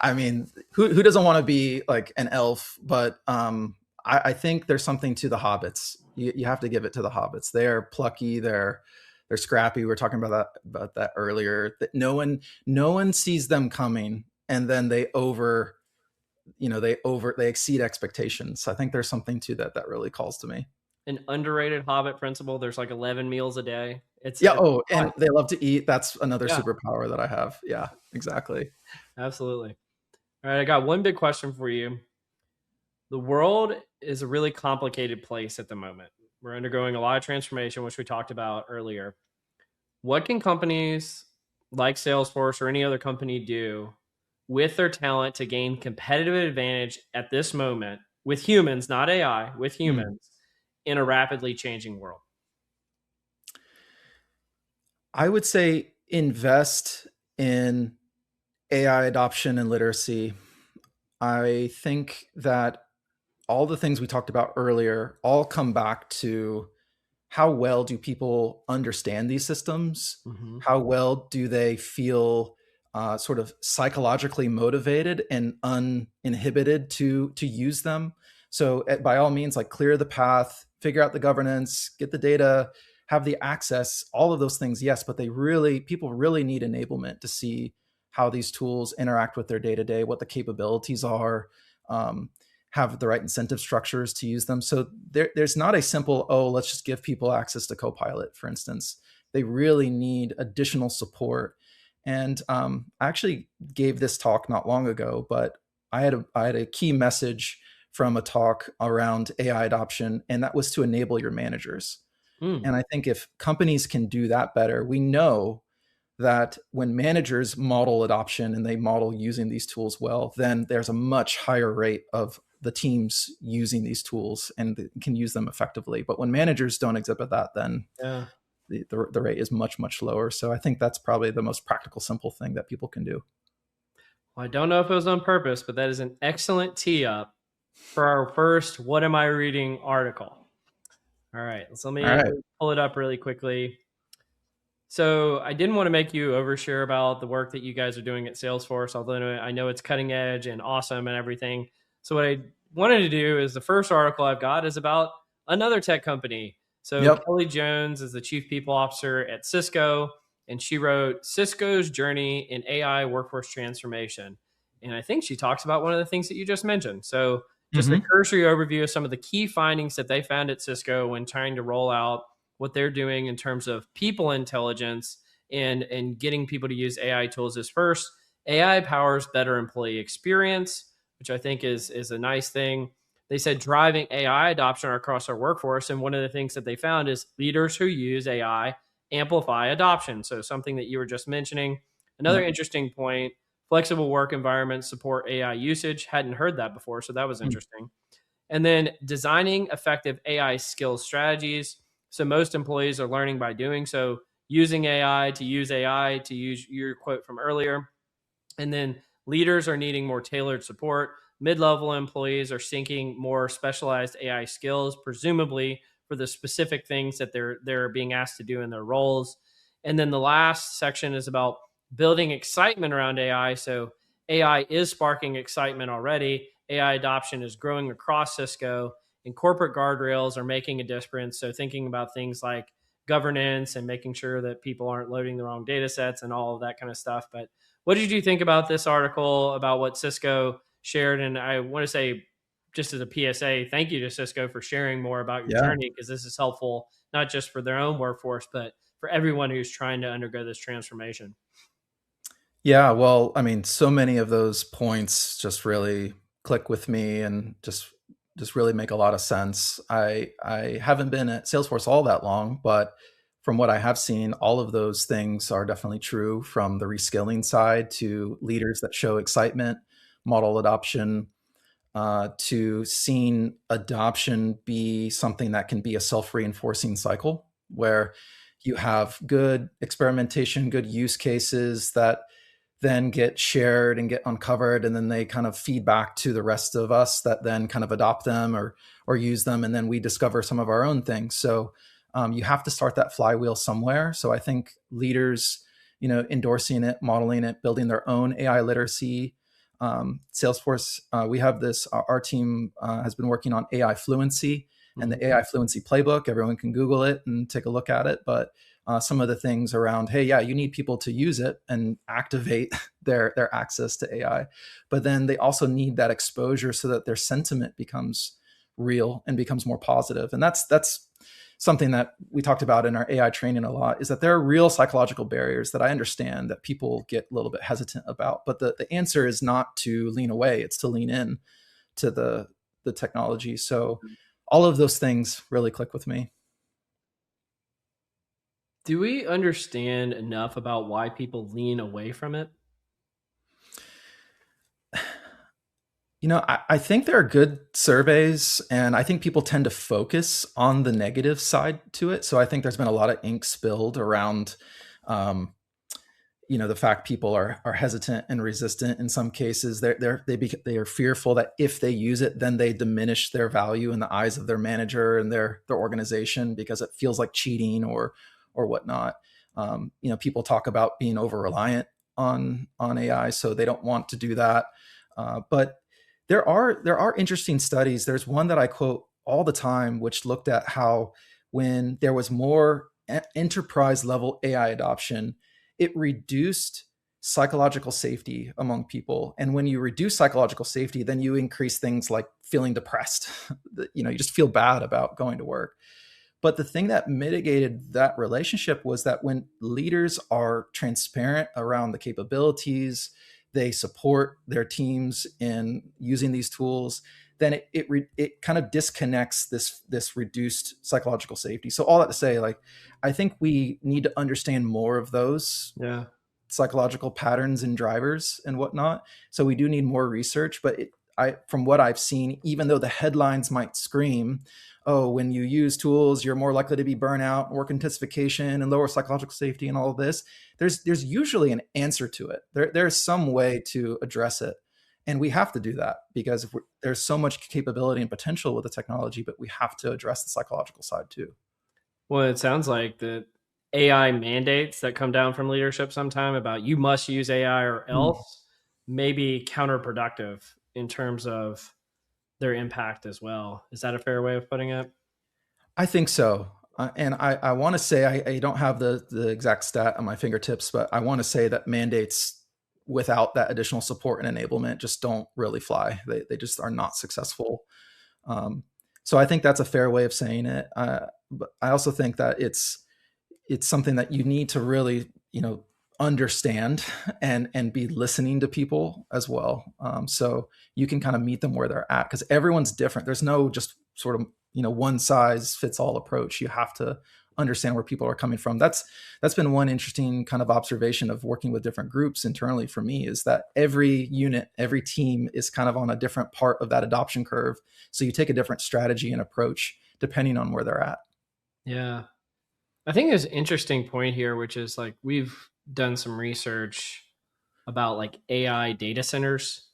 I mean, who doesn't want to be like an elf? But I think there's something to the hobbits. You have to give it to the hobbits. They're plucky. They're scrappy. We were talking about that earlier. That no one sees them coming, and then they exceed expectations. I think there's something to that really calls to me. An underrated hobbit principle. There's like 11 meals a day. Yeah. It's Oh, and they love to eat. That's another yeah, superpower that I have. Yeah, exactly. absolutely. All right, I got one big question for you. The world is a really complicated place at the moment. We're undergoing a lot of transformation, which we talked about earlier. What can companies like Salesforce or any other company do with their talent to gain competitive advantage at this moment with humans, not AI, with Hmm. humans in a rapidly changing world? I would say invest in AI adoption and literacy. I think that all the things we talked about earlier all come back to how well do people understand these systems? Mm-hmm. How well do they feel sort of psychologically motivated and uninhibited to use them? So, by all means, like clear the path, figure out the governance, get the data, have the access, all of those things, yes, but people really need enablement to see how these tools interact with their day to day, what the capabilities are. Um, have the right incentive structures to use them. So there's not a simple, oh, let's just give people access to Copilot, for instance. They really need additional support. And I actually gave this talk not long ago, but I had a key message from a talk around AI adoption, and that was to enable your managers. Mm, And I think if companies can do that better, we know that when managers model adoption and they model using these tools well, then there's a much higher rate of the teams using these tools and can use them effectively. But when managers don't exhibit that, then yeah. the rate is much, much lower. So I think that's probably the most practical, simple thing that people can do. Well, I don't know if it was on purpose, but that is an excellent tee up for our first What Am I Reading article. All right, so let All me right. pull it up really quickly. So I didn't want to make you overshare about the work that you guys are doing at Salesforce, although I know it's cutting edge and awesome and everything. So what I wanted to do is the first article I've got is about another tech company. So Yep. Kelly Jones is the chief people officer at Cisco, and she wrote Cisco's journey in AI workforce transformation. And I think she talks about one of the things that you just mentioned. So just a Mm-hmm. cursory overview of some of the key findings that they found at Cisco when trying to roll out what they're doing in terms of people intelligence and getting people to use AI tools is first, AI powers better employee experience, which I think is a nice thing. They said driving AI adoption across our workforce. And one of the things that they found is leaders who use AI amplify adoption. So something that you were just mentioning. Another Yep. interesting point, flexible work environments support AI usage. Hadn't heard that before. So that was Mm. interesting. And then designing effective AI skills strategies. So most employees are learning by doing so, using AI to use your quote from earlier. And then leaders are needing more tailored support. Mid-level employees are seeking more specialized AI skills, presumably for the specific things that they're being asked to do in their roles. And then the last section is about building excitement around AI. So AI is sparking excitement already. AI adoption is growing across Cisco, and corporate guardrails are making a difference. So thinking about things like governance and making sure that people aren't loading the wrong data sets and all of that kind of stuff. But what did you think about this article about what Cisco shared? And I want to say, just as a PSA, thank you to Cisco for sharing more about your Yeah. journey, because this is helpful not just for their own workforce, but for everyone who's trying to undergo this transformation. Yeah. Well, I mean, so many of those points just really click with me and just really make a lot of sense. I haven't been at Salesforce all that long, but from what I have seen, all of those things are definitely true, from the reskilling side to leaders that show excitement, model adoption, to seeing adoption be something that can be a self-reinforcing cycle where you have good experimentation, good use cases that then get shared and get uncovered, and then they kind of feed back to the rest of us that then kind of adopt them or use them, and then we discover some of our own things. So you have to start that flywheel somewhere. So I think leaders, endorsing it, modeling it, building their own AI literacy. Salesforce, we have this. Our team has been working on AI fluency and the AI fluency playbook. Everyone can Google it and take a look at it, but some of the things around, hey, yeah, you need people to use it and activate their access to AI, but then they also need that exposure so that their sentiment becomes real and becomes more positive. And that's something that we talked about in our AI training a lot, is that there are real psychological barriers that I understand that people get a little bit hesitant about. But the answer is not to lean away, it's to lean in to the technology. So all of those things really click with me. Do we understand enough about why people lean away from it? I think there are good surveys, and I think people tend to focus on the negative side to it. So I think there's been a lot of ink spilled around, um, the fact people are hesitant and resistant in some cases. They are fearful that if they use it, then they diminish their value in the eyes of their manager and their organization, because it feels like cheating or whatnot. People talk about being over reliant on AI, so they don't want to do that. But there are interesting studies. There's one that I quote all the time, which looked at how when there was more enterprise level AI adoption, it reduced psychological safety among people. And when you reduce psychological safety, then you increase things like feeling depressed. You just feel bad about going to work. But the thing that mitigated that relationship was that when leaders are transparent around the capabilities, they support their teams in using these tools, then it kind of disconnects this reduced psychological safety. So all that to say, like, I think we need to understand more of those Yeah. psychological patterns and drivers and whatnot. So we do need more research, but from what I've seen, even though the headlines might scream, oh, when you use tools, you're more likely to be burnout, work intensification, and lower psychological safety, and all of this, there's usually an answer to it. There's some way to address it, and we have to do that because there's so much capability and potential with the technology, but we have to address the psychological side too. Well, it sounds like the AI mandates that come down from leadership sometime about you must use AI or Mm. else may be counterproductive in terms of their impact as well. Is that a fair way of putting it? I think so. And I want to say, I don't have the exact stat on my fingertips, but I want to say that mandates without that additional support and enablement just don't really fly. They just are not successful. Um, so I think that's a fair way of saying it. But I also think that it's something that you need to really, understand and be listening to people as well. So you can kind of meet them where they're at, because everyone's different. There's no just sort of, one size fits all approach. You have to understand where people are coming from. That's been one interesting kind of observation of working with different groups internally for me, is that every unit, every team is kind of on a different part of that adoption curve. So you take a different strategy and approach depending on where they're at. Yeah. I think there's an interesting point here, which is like we've done some research about like AI data centers.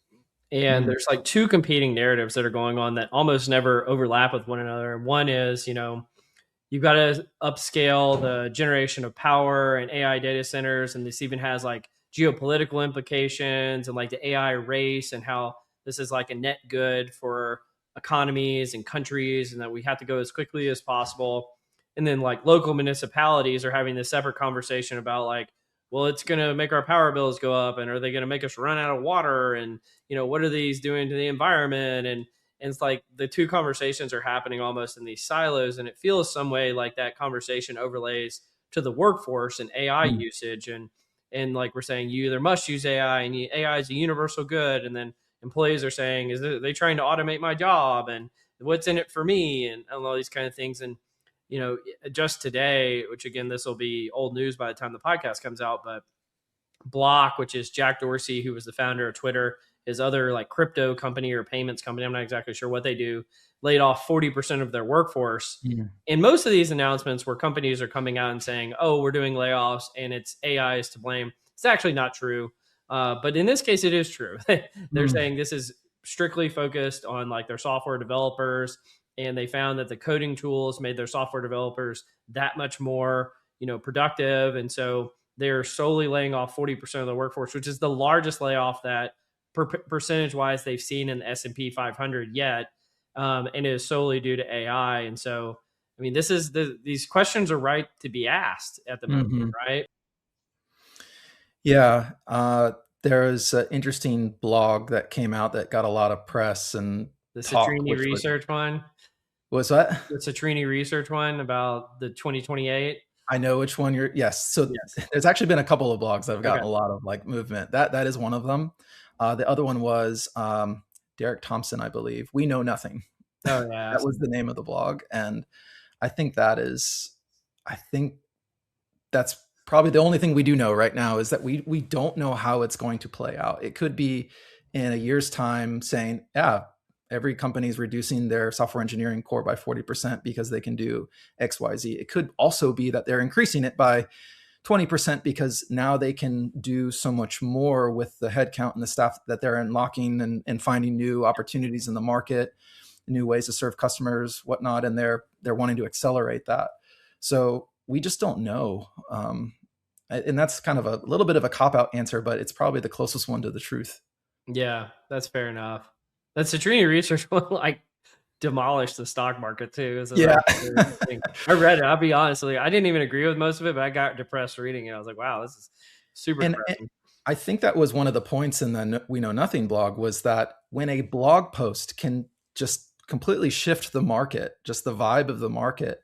And Mm. there's like two competing narratives that are going on that almost never overlap with one another. One is, you've got to upscale the generation of power and AI data centers. And this even has like geopolitical implications and like the AI race and how this is like a net good for economies and countries and that we have to go as quickly as possible. And then like local municipalities are having this separate conversation about like, well, it's going to make our power bills go up. And are they going to make us run out of water? And, what are these doing to the environment? And it's like the two conversations are happening almost in these silos. And it feels some way like that conversation overlays to the workforce and AI usage. And like we're saying, you either must use AI and AI is a universal good. And then employees are saying, are they trying to automate my job, and what's in it for me, and all these kind of things. And just today, which again, this will be old news by the time the podcast comes out, but Block, which is Jack Dorsey, who was the founder of Twitter, his other like crypto company or payments company, I'm not exactly sure what they do, laid off 40% of their workforce. And most of these announcements where companies are coming out and saying, oh, we're doing layoffs and it's AI is to blame. It's actually not true. But in this case, it is true. They're saying this is strictly focused on like their software developers. And they found that the coding tools made their software developers that much more, productive. And so they're solely laying off 40% of the workforce, which is the largest layoff that percentage wise they've seen in the S&P 500 yet. And it is solely due to AI. And so, I mean, these questions are right to be asked at the moment, right? Yeah. There's an interesting blog that came out that got a lot of press and The talk, Citrini research one. Was that? The Citrini research one about the 2028. I know which one yes. So there's actually been a couple of blogs that have gotten a lot of like movement. That is one of them. The other one was Derek Thompson, I believe. We Know Nothing. Oh yeah. That was the name of the blog. And I think that's probably the only thing we do know right now is that we don't know how it's going to play out. It could be in a year's time saying, yeah, every company is reducing their software engineering core by 40% because they can do X, Y, Z. It could also be that they're increasing it by 20% because now they can do so much more with the headcount and the staff that they're unlocking and finding new opportunities in the market, new ways to serve customers, whatnot. And they're wanting to accelerate that. So we just don't know. And that's kind of a little bit of a cop-out answer, but it's probably the closest one to the truth. Yeah, that's fair enough. That Citrini research will like demolish the stock market too. So yeah. I read it. I'll be honest with you. I didn't even agree with most of it, but I got depressed reading it. I was like, wow, this is super depressing. And I think that was one of the points in the We Know Nothing blog was that when a blog post can just completely shift the market, just the vibe of the market,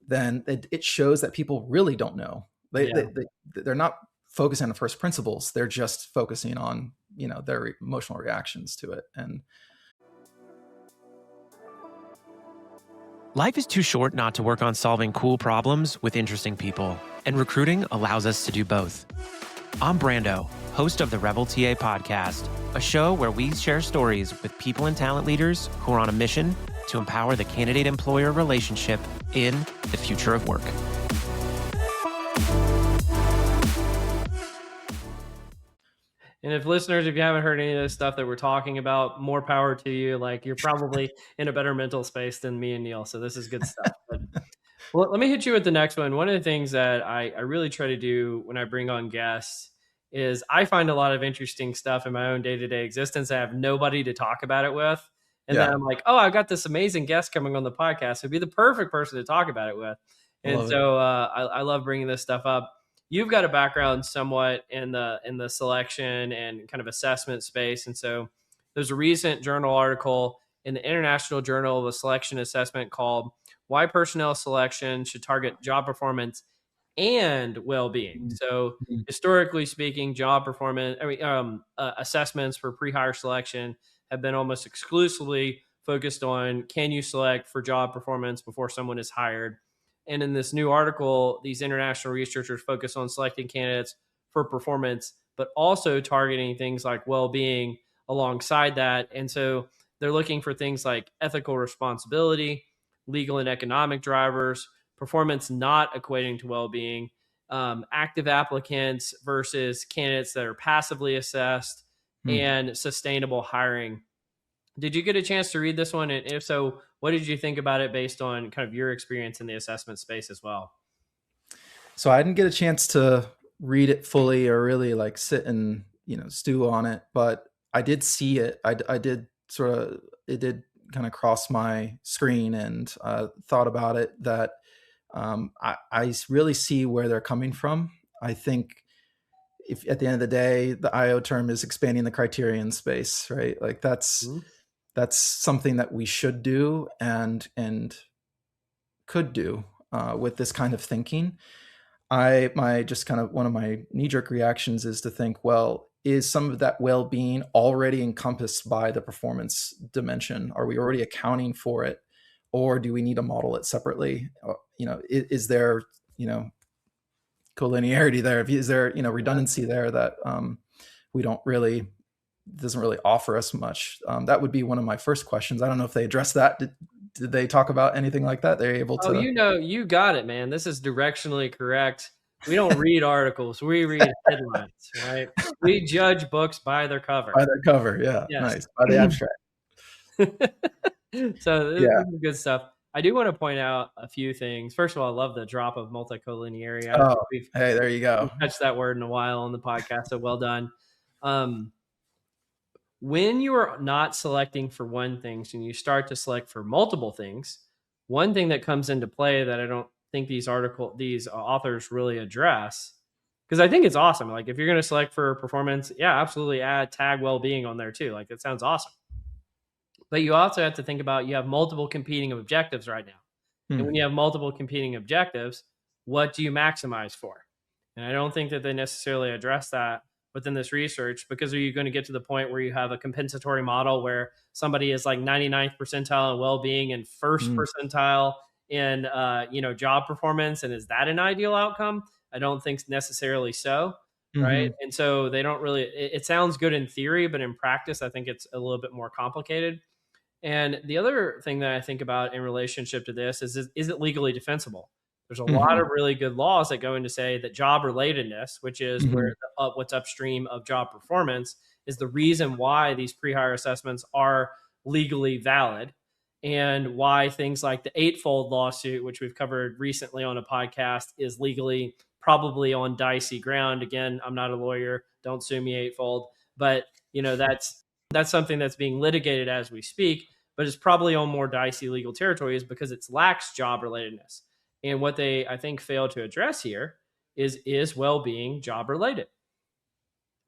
then it shows that people really don't know. They're not focusing on first principles. They're just focusing on, their emotional reactions to it. And life is too short not to work on solving cool problems with interesting people, and recruiting allows us to do both. I'm Brando, host of the Rebel TA podcast, a show where we share stories with people and talent leaders who are on a mission to empower the candidate-employer relationship in the future of work. And if listeners, if you haven't heard any of this stuff that we're talking about, more power to you. Like you're probably in a better mental space than me and Neil. So this is good stuff. But, well, let me hit you with the next one. One of the things that I really try to do when I bring on guests is I find a lot of interesting stuff in my own day-to-day existence. I have nobody to talk about it with. And then I'm like, oh, I've got this amazing guest coming on the podcast. It'd be the perfect person to talk about it with. And so I love bringing this stuff up. You've got a background somewhat in the selection and kind of assessment space. And so there's a recent journal article in the International Journal of Selection Assessment called Why Personnel Selection Should Target Job Performance and Well-Being. So historically speaking, job performance, assessments for pre-hire selection have been almost exclusively focused on, can you select for job performance before someone is hired? And in this new article, these international researchers focus on selecting candidates for performance, but also targeting things like well-being alongside that. And so they're looking for things like ethical responsibility, legal and economic drivers, performance not equating to well-being, active applicants versus candidates that are passively assessed, and sustainable hiring. Did you get a chance to read this one? And if so, what did you think about it based on kind of your experience in the assessment space as well? So I didn't get a chance to read it fully or really like sit and, stew on it, but I did see it. I did it did kind of cross my screen and thought about it that I really see where they're coming from. I think if at the end of the day, the IO term is expanding the criterion space, right? Like that's something that we should do and could do with this kind of thinking. One of my knee-jerk reactions is to think, well, is some of that well-being already encompassed by the performance dimension? Are we already accounting for it, or do we need to model it separately? Is there, collinearity there? Is there, redundancy there that we don't really, doesn't really offer us much? That would be one of my first questions. I don't know if they addressed that. Did they talk about anything like that? They're able to. You got it, man. This is directionally correct. We don't read articles. We read headlines, right? We judge books by their cover. By their cover, yeah. Yes. Nice. By the abstract. So this is good stuff. I do want to point out a few things. First of all, I love the drop of multicollinearity. Hey, there you go. We've touched that word in a while on the podcast, so well done. When you are not selecting for one thing and you start to select for multiple things, one thing that comes into play that I don't think these authors really address, because I think it's awesome. Like if you're going to select for performance, yeah, absolutely tag well-being on there too. Like that sounds awesome. But you also have to think about, you have multiple competing objectives right now. And when you have multiple competing objectives, what do you maximize for? And I don't think that they necessarily address that within this research, because are you going to get to the point where you have a compensatory model where somebody is like 99th percentile in well-being and first percentile in job performance, and is that an ideal outcome? I don't think necessarily so, right? And so they don't really, it sounds good in theory, but in practice I think it's a little bit more complicated. And the other thing that I think about in relationship to this is it legally defensible? There's a lot of really good laws that go into say that job relatedness, which is where what's upstream of job performance, is the reason why these pre-hire assessments are legally valid, and why things like the eightfold lawsuit, which we've covered recently on a podcast, is legally probably on dicey ground. Again, I'm not a lawyer. Don't sue me, eightfold. But that's something that's being litigated as we speak, but it's probably on more dicey legal territories because it lacks job relatedness. And what they, I think, fail to address here is well-being job related?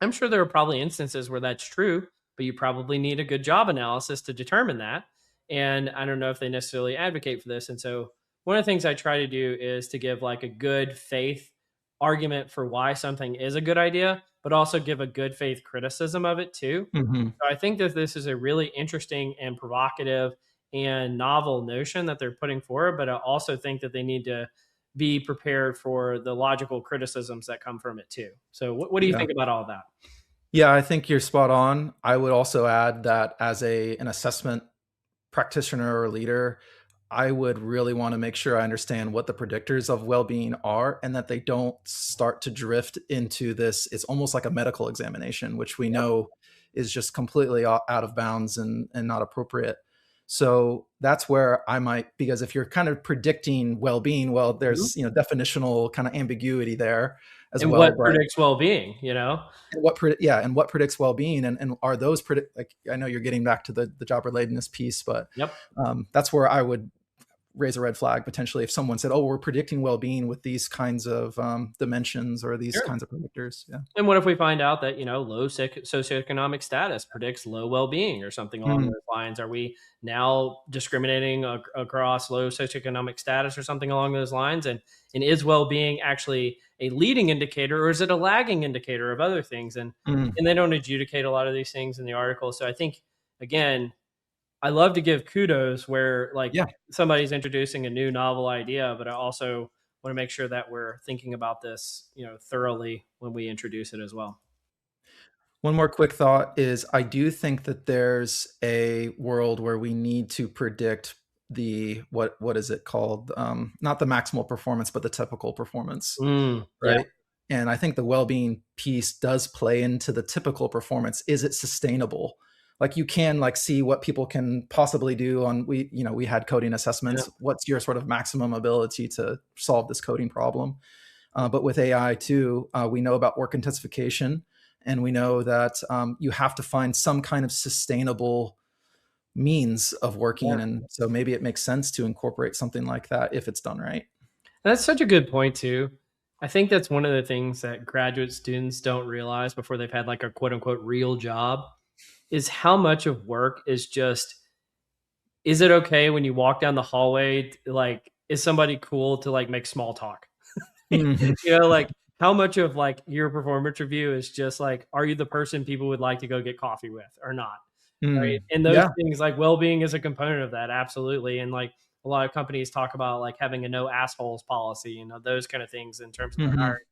I'm sure there are probably instances where that's true, but you probably need a good job analysis to determine that. And I don't know if they necessarily advocate for this. And so one of the things I try to do is to give like a good faith argument for why something is a good idea, but also give a good faith criticism of it too. So I think that this is a really interesting and provocative and novel notion that they're putting forward, but I also think that they need to be prepared for the logical criticisms that come from it too. So what do you think about all of that? Yeah, I think you're spot on. I would also add that as an assessment practitioner or leader, I would really want to make sure I understand what the predictors of well-being are, and that they don't start to drift into this. It's almost like a medical examination, which we know is just completely out of bounds and not appropriate. So that's where I might, because if you're kind of predicting well-being, well, there's definitional kind of ambiguity there as and well. What predicts well-being, And what predicts well-being, and are those like, I know you're getting back to the job relatedness piece, but that's where I would raise a red flag potentially if someone said, "Oh, we're predicting well-being with these kinds of dimensions or these kinds of predictors." Yeah. And what if we find out that low socioeconomic status predicts low well-being or something along those lines? Are we now discriminating across low socioeconomic status or something along those lines? And is well-being actually a leading indicator, or is it a lagging indicator of other things? And they don't adjudicate a lot of these things in the article. So I think, again, I love to give kudos where somebody's introducing a new novel idea, but I also want to make sure that we're thinking about this, thoroughly when we introduce it as well. One more quick thought is I do think that there's a world where we need to predict the, what is it called? Not the maximal performance, but the typical performance, right? Yeah. And I think the well-being piece does play into the typical performance. Is it sustainable? Like you can see what people can possibly do on, we had coding assessments. Yeah. What's your sort of maximum ability to solve this coding problem? But with AI too, we know about work intensification, and we know that you have to find some kind of sustainable means of working. Yeah. And so maybe it makes sense to incorporate something like that if it's done right. That's such a good point too. I think that's one of the things that graduate students don't realize before they've had like a quote unquote real job, is how much of work is just, is it okay when you walk down the hallway, is somebody cool to make small talk? how much of like your performance review is just like, are you the person people would like to go get coffee with or not? Right. And those Yeah. things like well-being is a component of that. Absolutely. And like a lot of companies talk about like having a no assholes policy, those kind of things in terms of their Hmm. hiring.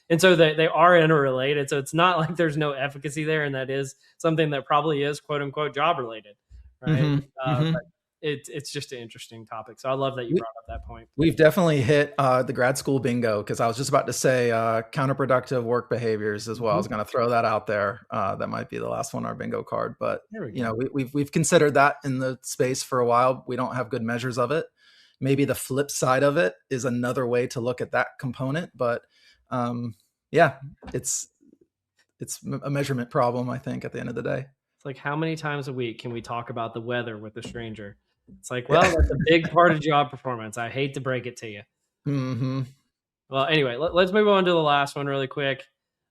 And so they are interrelated. So it's not like there's no efficacy there. And that is something that probably is quote unquote job related. Right. Hmm. Hmm. But it's just an interesting topic. So I love that you brought up that point. We've definitely hit the grad school bingo, because I was just about to say counterproductive work behaviors as well. I was going to throw that out there. That might be the last one on our bingo card, but There we go. we've considered that in the space for a while. We don't have good measures of it. Maybe the flip side of it is another way to look at that component, but yeah, it's a measurement problem, I think, at the end of the day. It's like, how many times a week can we talk about the weather with a stranger? It's like, Yeah. well, that's a big part of job performance. I hate to break it to you. Hmm. Well, anyway, let's move on to the last one really quick.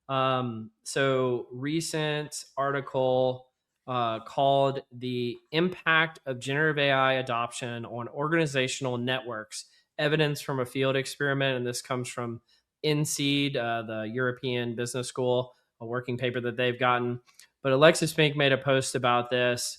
So recent article called "The Impact of Generative AI Adoption on Organizational Networks: Evidence from a Field Experiment," and this comes from INSEAD, the European Business School, a working paper that they've gotten. But Alexis Fink made a post about this.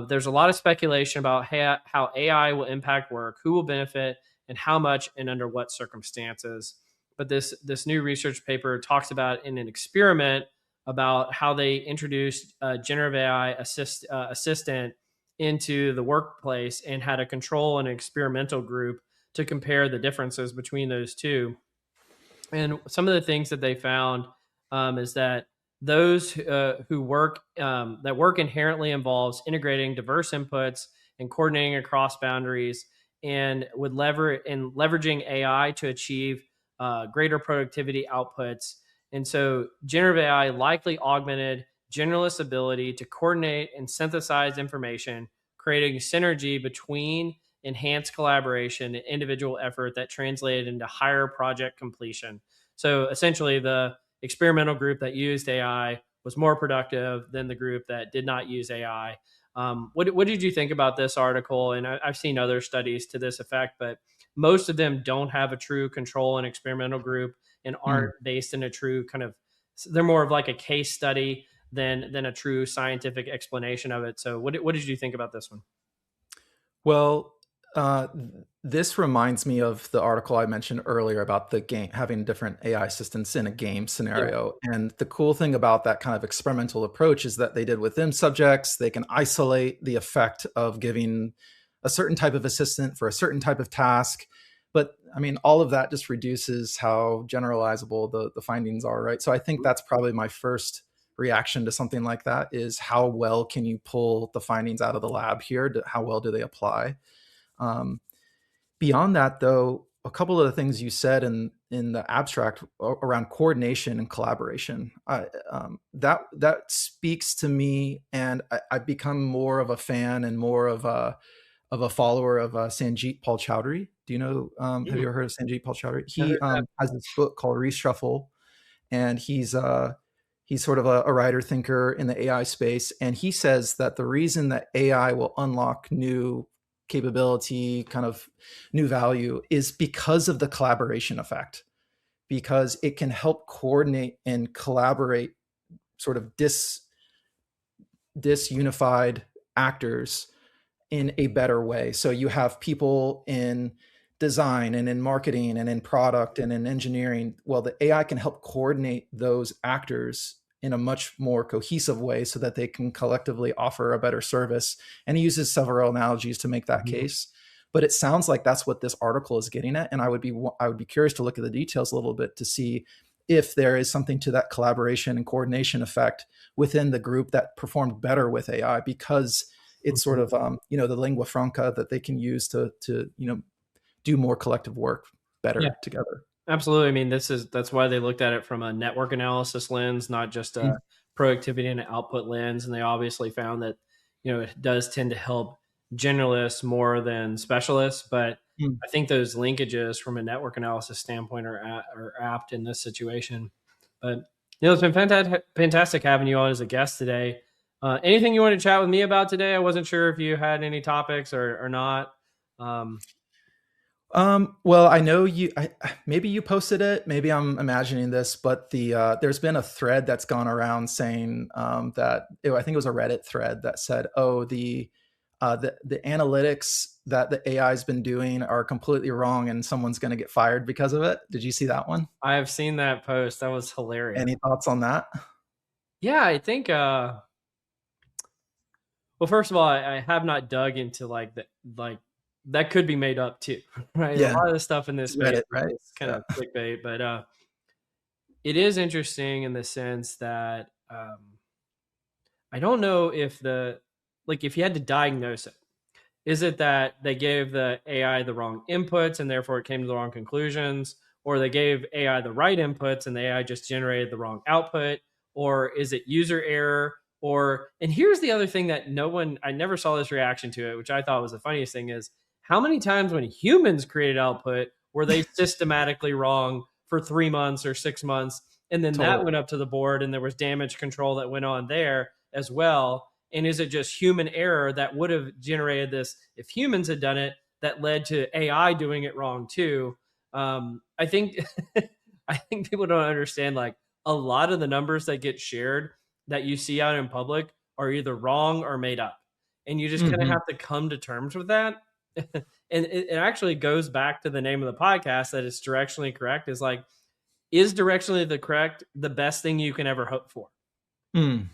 There's a lot of speculation about how AI will impact work, who will benefit, and how much and under what circumstances. But this new research paper talks about in an experiment about how they introduced a generative AI assistant into the workplace and had a control and experimental group to compare the differences between those two. And some of the things that they found is that those who work that work inherently involves integrating diverse inputs and coordinating across boundaries, and with leveraging AI to achieve greater productivity outputs. And so generative AI likely augmented generalists' ability to coordinate and synthesize information, creating synergy between enhanced collaboration and individual effort that translated into higher project completion. So essentially, the experimental group that used AI was more productive than the group that did not use AI. What did you think about this article? And I've seen other studies to this effect, but most of them don't have a true control and experimental group and aren't based in a true kind of, they're more of like a case study than a true scientific explanation of it. So what did you think about this one? Well, uh, this reminds me of the article I mentioned earlier about the game, having different AI assistants in a game Yeah. scenario. And the cool thing about that kind of experimental approach is that they did within subjects, they can isolate the effect of giving a certain type of assistant for a certain type of task. But I mean, all of that just reduces how generalizable the findings are, right? So I think that's probably my first reaction to something like that, is how well can you pull the findings out of the lab here? How well do they apply? Um, Beyond that, though, a couple of the things you said in the abstract around coordination and collaboration, that speaks to me, and I've become more of a fan and more of a follower of Sanjit Paul Chowdhury. Do you know? Have you ever heard of Sanjit Paul Chowdhury? He has this book called Reshuffle, and he's sort of a writer thinker in the AI space, and he says that the reason that AI will unlock new capability, kind of new value, is because of the collaboration effect, because it can help coordinate and collaborate sort of disunified actors in a better way. So you have people in design and in marketing and in product and in engineering. Well, the AI can help coordinate those actors in a much more cohesive way so that they can collectively offer a better service. And he uses several analogies to make that case. But it sounds like that's what this article is getting at. And I would be curious to look at the details a little bit to see if there is something to that collaboration and coordination effect within the group that performed better with AI, because it's sort of the lingua franca that they can use to do more collective work better together. Absolutely. I mean, that's why they looked at it from a network analysis lens, not just a productivity and output lens. And they obviously found that, it does tend to help generalists more than specialists. But I think those linkages from a network analysis standpoint are apt in this situation. But, it's been fantastic having you on as a guest today. Anything you want to chat with me about today? I wasn't sure if you had any topics or not. Well, I know maybe you posted it, maybe I'm imagining this, but there's been a thread that's gone around saying I think it was a Reddit thread that said, oh, the analytics that the AI has been doing are completely wrong and someone's going to get fired because of it. Did you see that one? I have seen that post. That was hilarious. Any thoughts on that? Yeah, I think well, first of all, I have not dug into like that could be made up too, right? A Yeah, lot of the stuff in this it's space Reddit, right? is kind Yeah. of clickbait, but it is interesting in the sense that I don't know if if you had to diagnose it, is it that they gave the AI the wrong inputs and therefore it came to the wrong conclusions? Or they gave AI the right inputs and the AI just generated the wrong output? Or is it user error? And here's the other thing that I never saw this reaction to it, which I thought was the funniest thing is how many times when humans created output were they systematically wrong for 3 months or 6 months? And then that Totally. went up to the board and there was damage control that went on there as well. And is it just human error that would have generated this if humans had done it that led to AI doing it wrong too? I think I think people don't understand like a lot of the numbers that get shared that you see out in public are either wrong or made up. And you just kind of Mhm. have to come to terms with that. And it actually goes back to the name of the podcast that is directionally correct is like, is directionally the best thing you can ever hope for? Mm.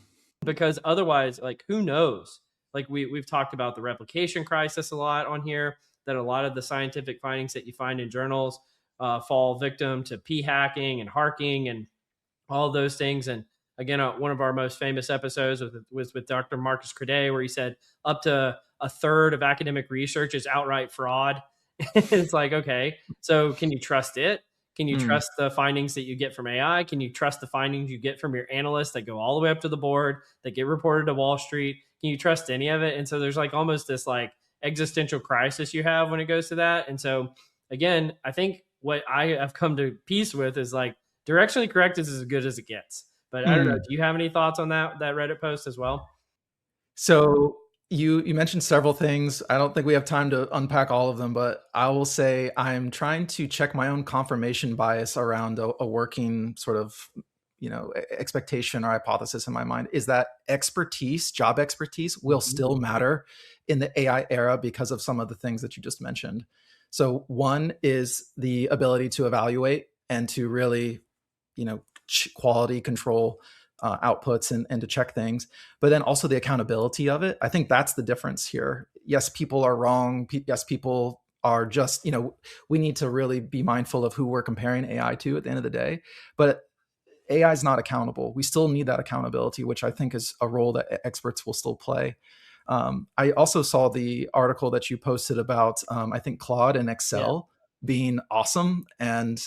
Because otherwise, like, who knows? Like we've talked about the replication crisis a lot on here, that a lot of the scientific findings that you find in journals fall victim to p hacking and harking and all those things. And again, one of our most famous episodes was with Dr. Marcus Crede, where he said up to a third of academic research is outright fraud. It's like, okay, so can you trust it? Can you Mm. trust the findings that you get from AI? Can you trust the findings you get from your analysts that go all the way up to the board, that get reported to Wall Street? Can you trust any of it? And so there's like almost this like existential crisis you have when it goes to that. And so again, I think what I have come to peace with is like directionally correct is as good as it gets. But I don't know. Mm. Do you have any thoughts on that Reddit post as well? So you mentioned several things. I don't think we have time to unpack all of them, but I will say I'm trying to check my own confirmation bias around a working sort of expectation or hypothesis in my mind is that job expertise will Mhm. still matter in the AI era because of some of the things that you just mentioned. So one is the ability to evaluate and to really, quality control outputs and to check things, but then also the accountability of it. I think that's the difference here. Yes, people are wrong. Yes, people are just, we need to really be mindful of who we're comparing AI to at the end of the day. But AI is not accountable. We still need that accountability, which I think is a role that experts will still play. I also saw the article that you posted about, I think Claude and Yeah. Excel being awesome, and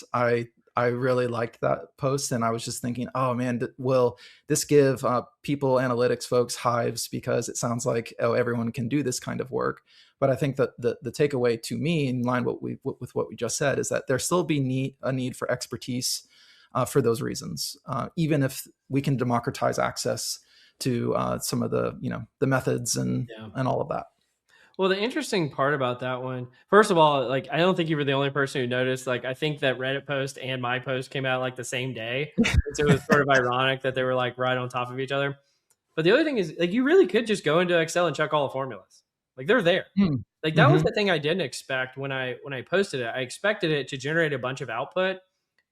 I really liked that post. And I was just thinking, oh man, will this give people analytics folks hives because it sounds like everyone can do this kind of work. But I think that the takeaway to me, in line with what we just said, is that there still be a need for expertise for those reasons, even if we can democratize access to some of the methods and Yeah. all of that. Well, the interesting part about that one, first of all, like I don't think you were the only person who noticed. Like I think that Reddit post and my post came out like the same day. And so it was sort of ironic that they were like right on top of each other. But the other thing is like you really could just go into Excel and check all the formulas. Like they're there. Like that was Mm-hmm. the thing I didn't expect when I posted it. I expected it to generate a bunch of output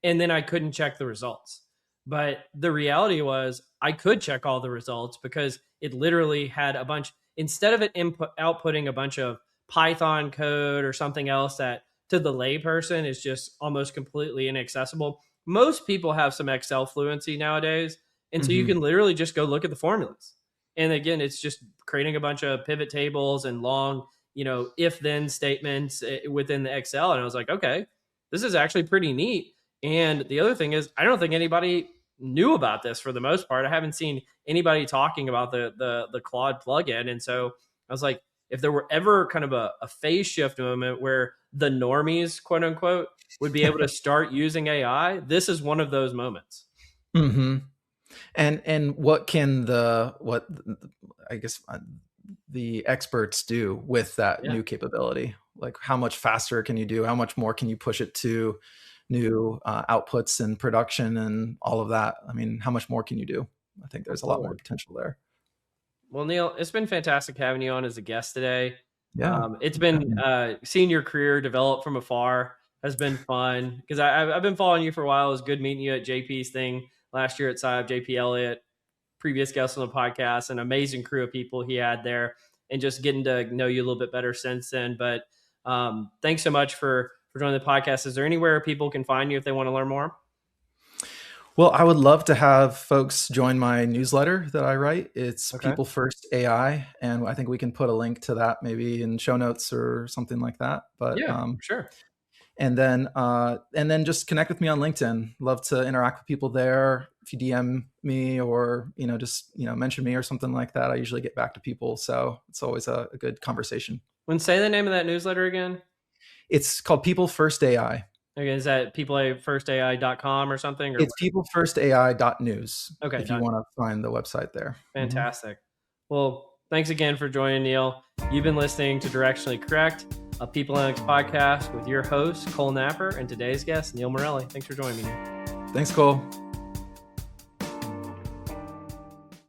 and then I couldn't check the results. But the reality was I could check all the results because it literally had a bunch instead of it outputting a bunch of Python code or something else that to the layperson is just almost completely inaccessible. Most people have some Excel fluency nowadays. And so you Mm-hmm. can literally just go look at the formulas. And again, it's just creating a bunch of pivot tables and long, if then statements within the Excel. And I was like, okay, this is actually pretty neat. And the other thing is, I don't think anybody knew about this for the most part. I haven't seen anybody talking about the Claude plugin. And so I was like, if there were ever kind of a phase shift moment where the normies, quote unquote, would be able to start using AI, this is one of those moments. Mm-hmm. And what can I guess the experts do with that Yeah. new capability? like how much faster can you do? How much more can you push it to new outputs and production and all of that? I mean, how much more can you do? I think there's a lot more potential there. Well, Neil, it's been fantastic having you on as a guest today. Yeah. It's been seeing your career develop from afar has been fun because I've been following you for a while. It was good meeting you at JP's thing last year at SIBE, JP Elliott, previous guest on the podcast, an amazing crew of people he had there, and just getting to know you a little bit better since then. But thanks so much for joining the podcast. Is there anywhere people can find you if they want to learn more? Well, I would love to have folks join my newsletter that I write. It's People First AI, and I think we can put a link to that maybe in show notes or something like that. But yeah, sure. And then just connect with me on LinkedIn. Love to interact with people there. If you DM me or just mention me or something like that, I usually get back to people. So it's always a good conversation. When say the name of that newsletter again? It's called People First AI. Okay, is that peoplefirstai.com or something? Or it's peoplefirstai.news. Okay, if you want to find the website there. Fantastic. Well, thanks again for joining, Neil. You've been listening to Directionally Correct, a People Analytics podcast with your host, Cole Napper, and today's guest, Neil Morelli. Thanks for joining me, Neil. Thanks, Cole.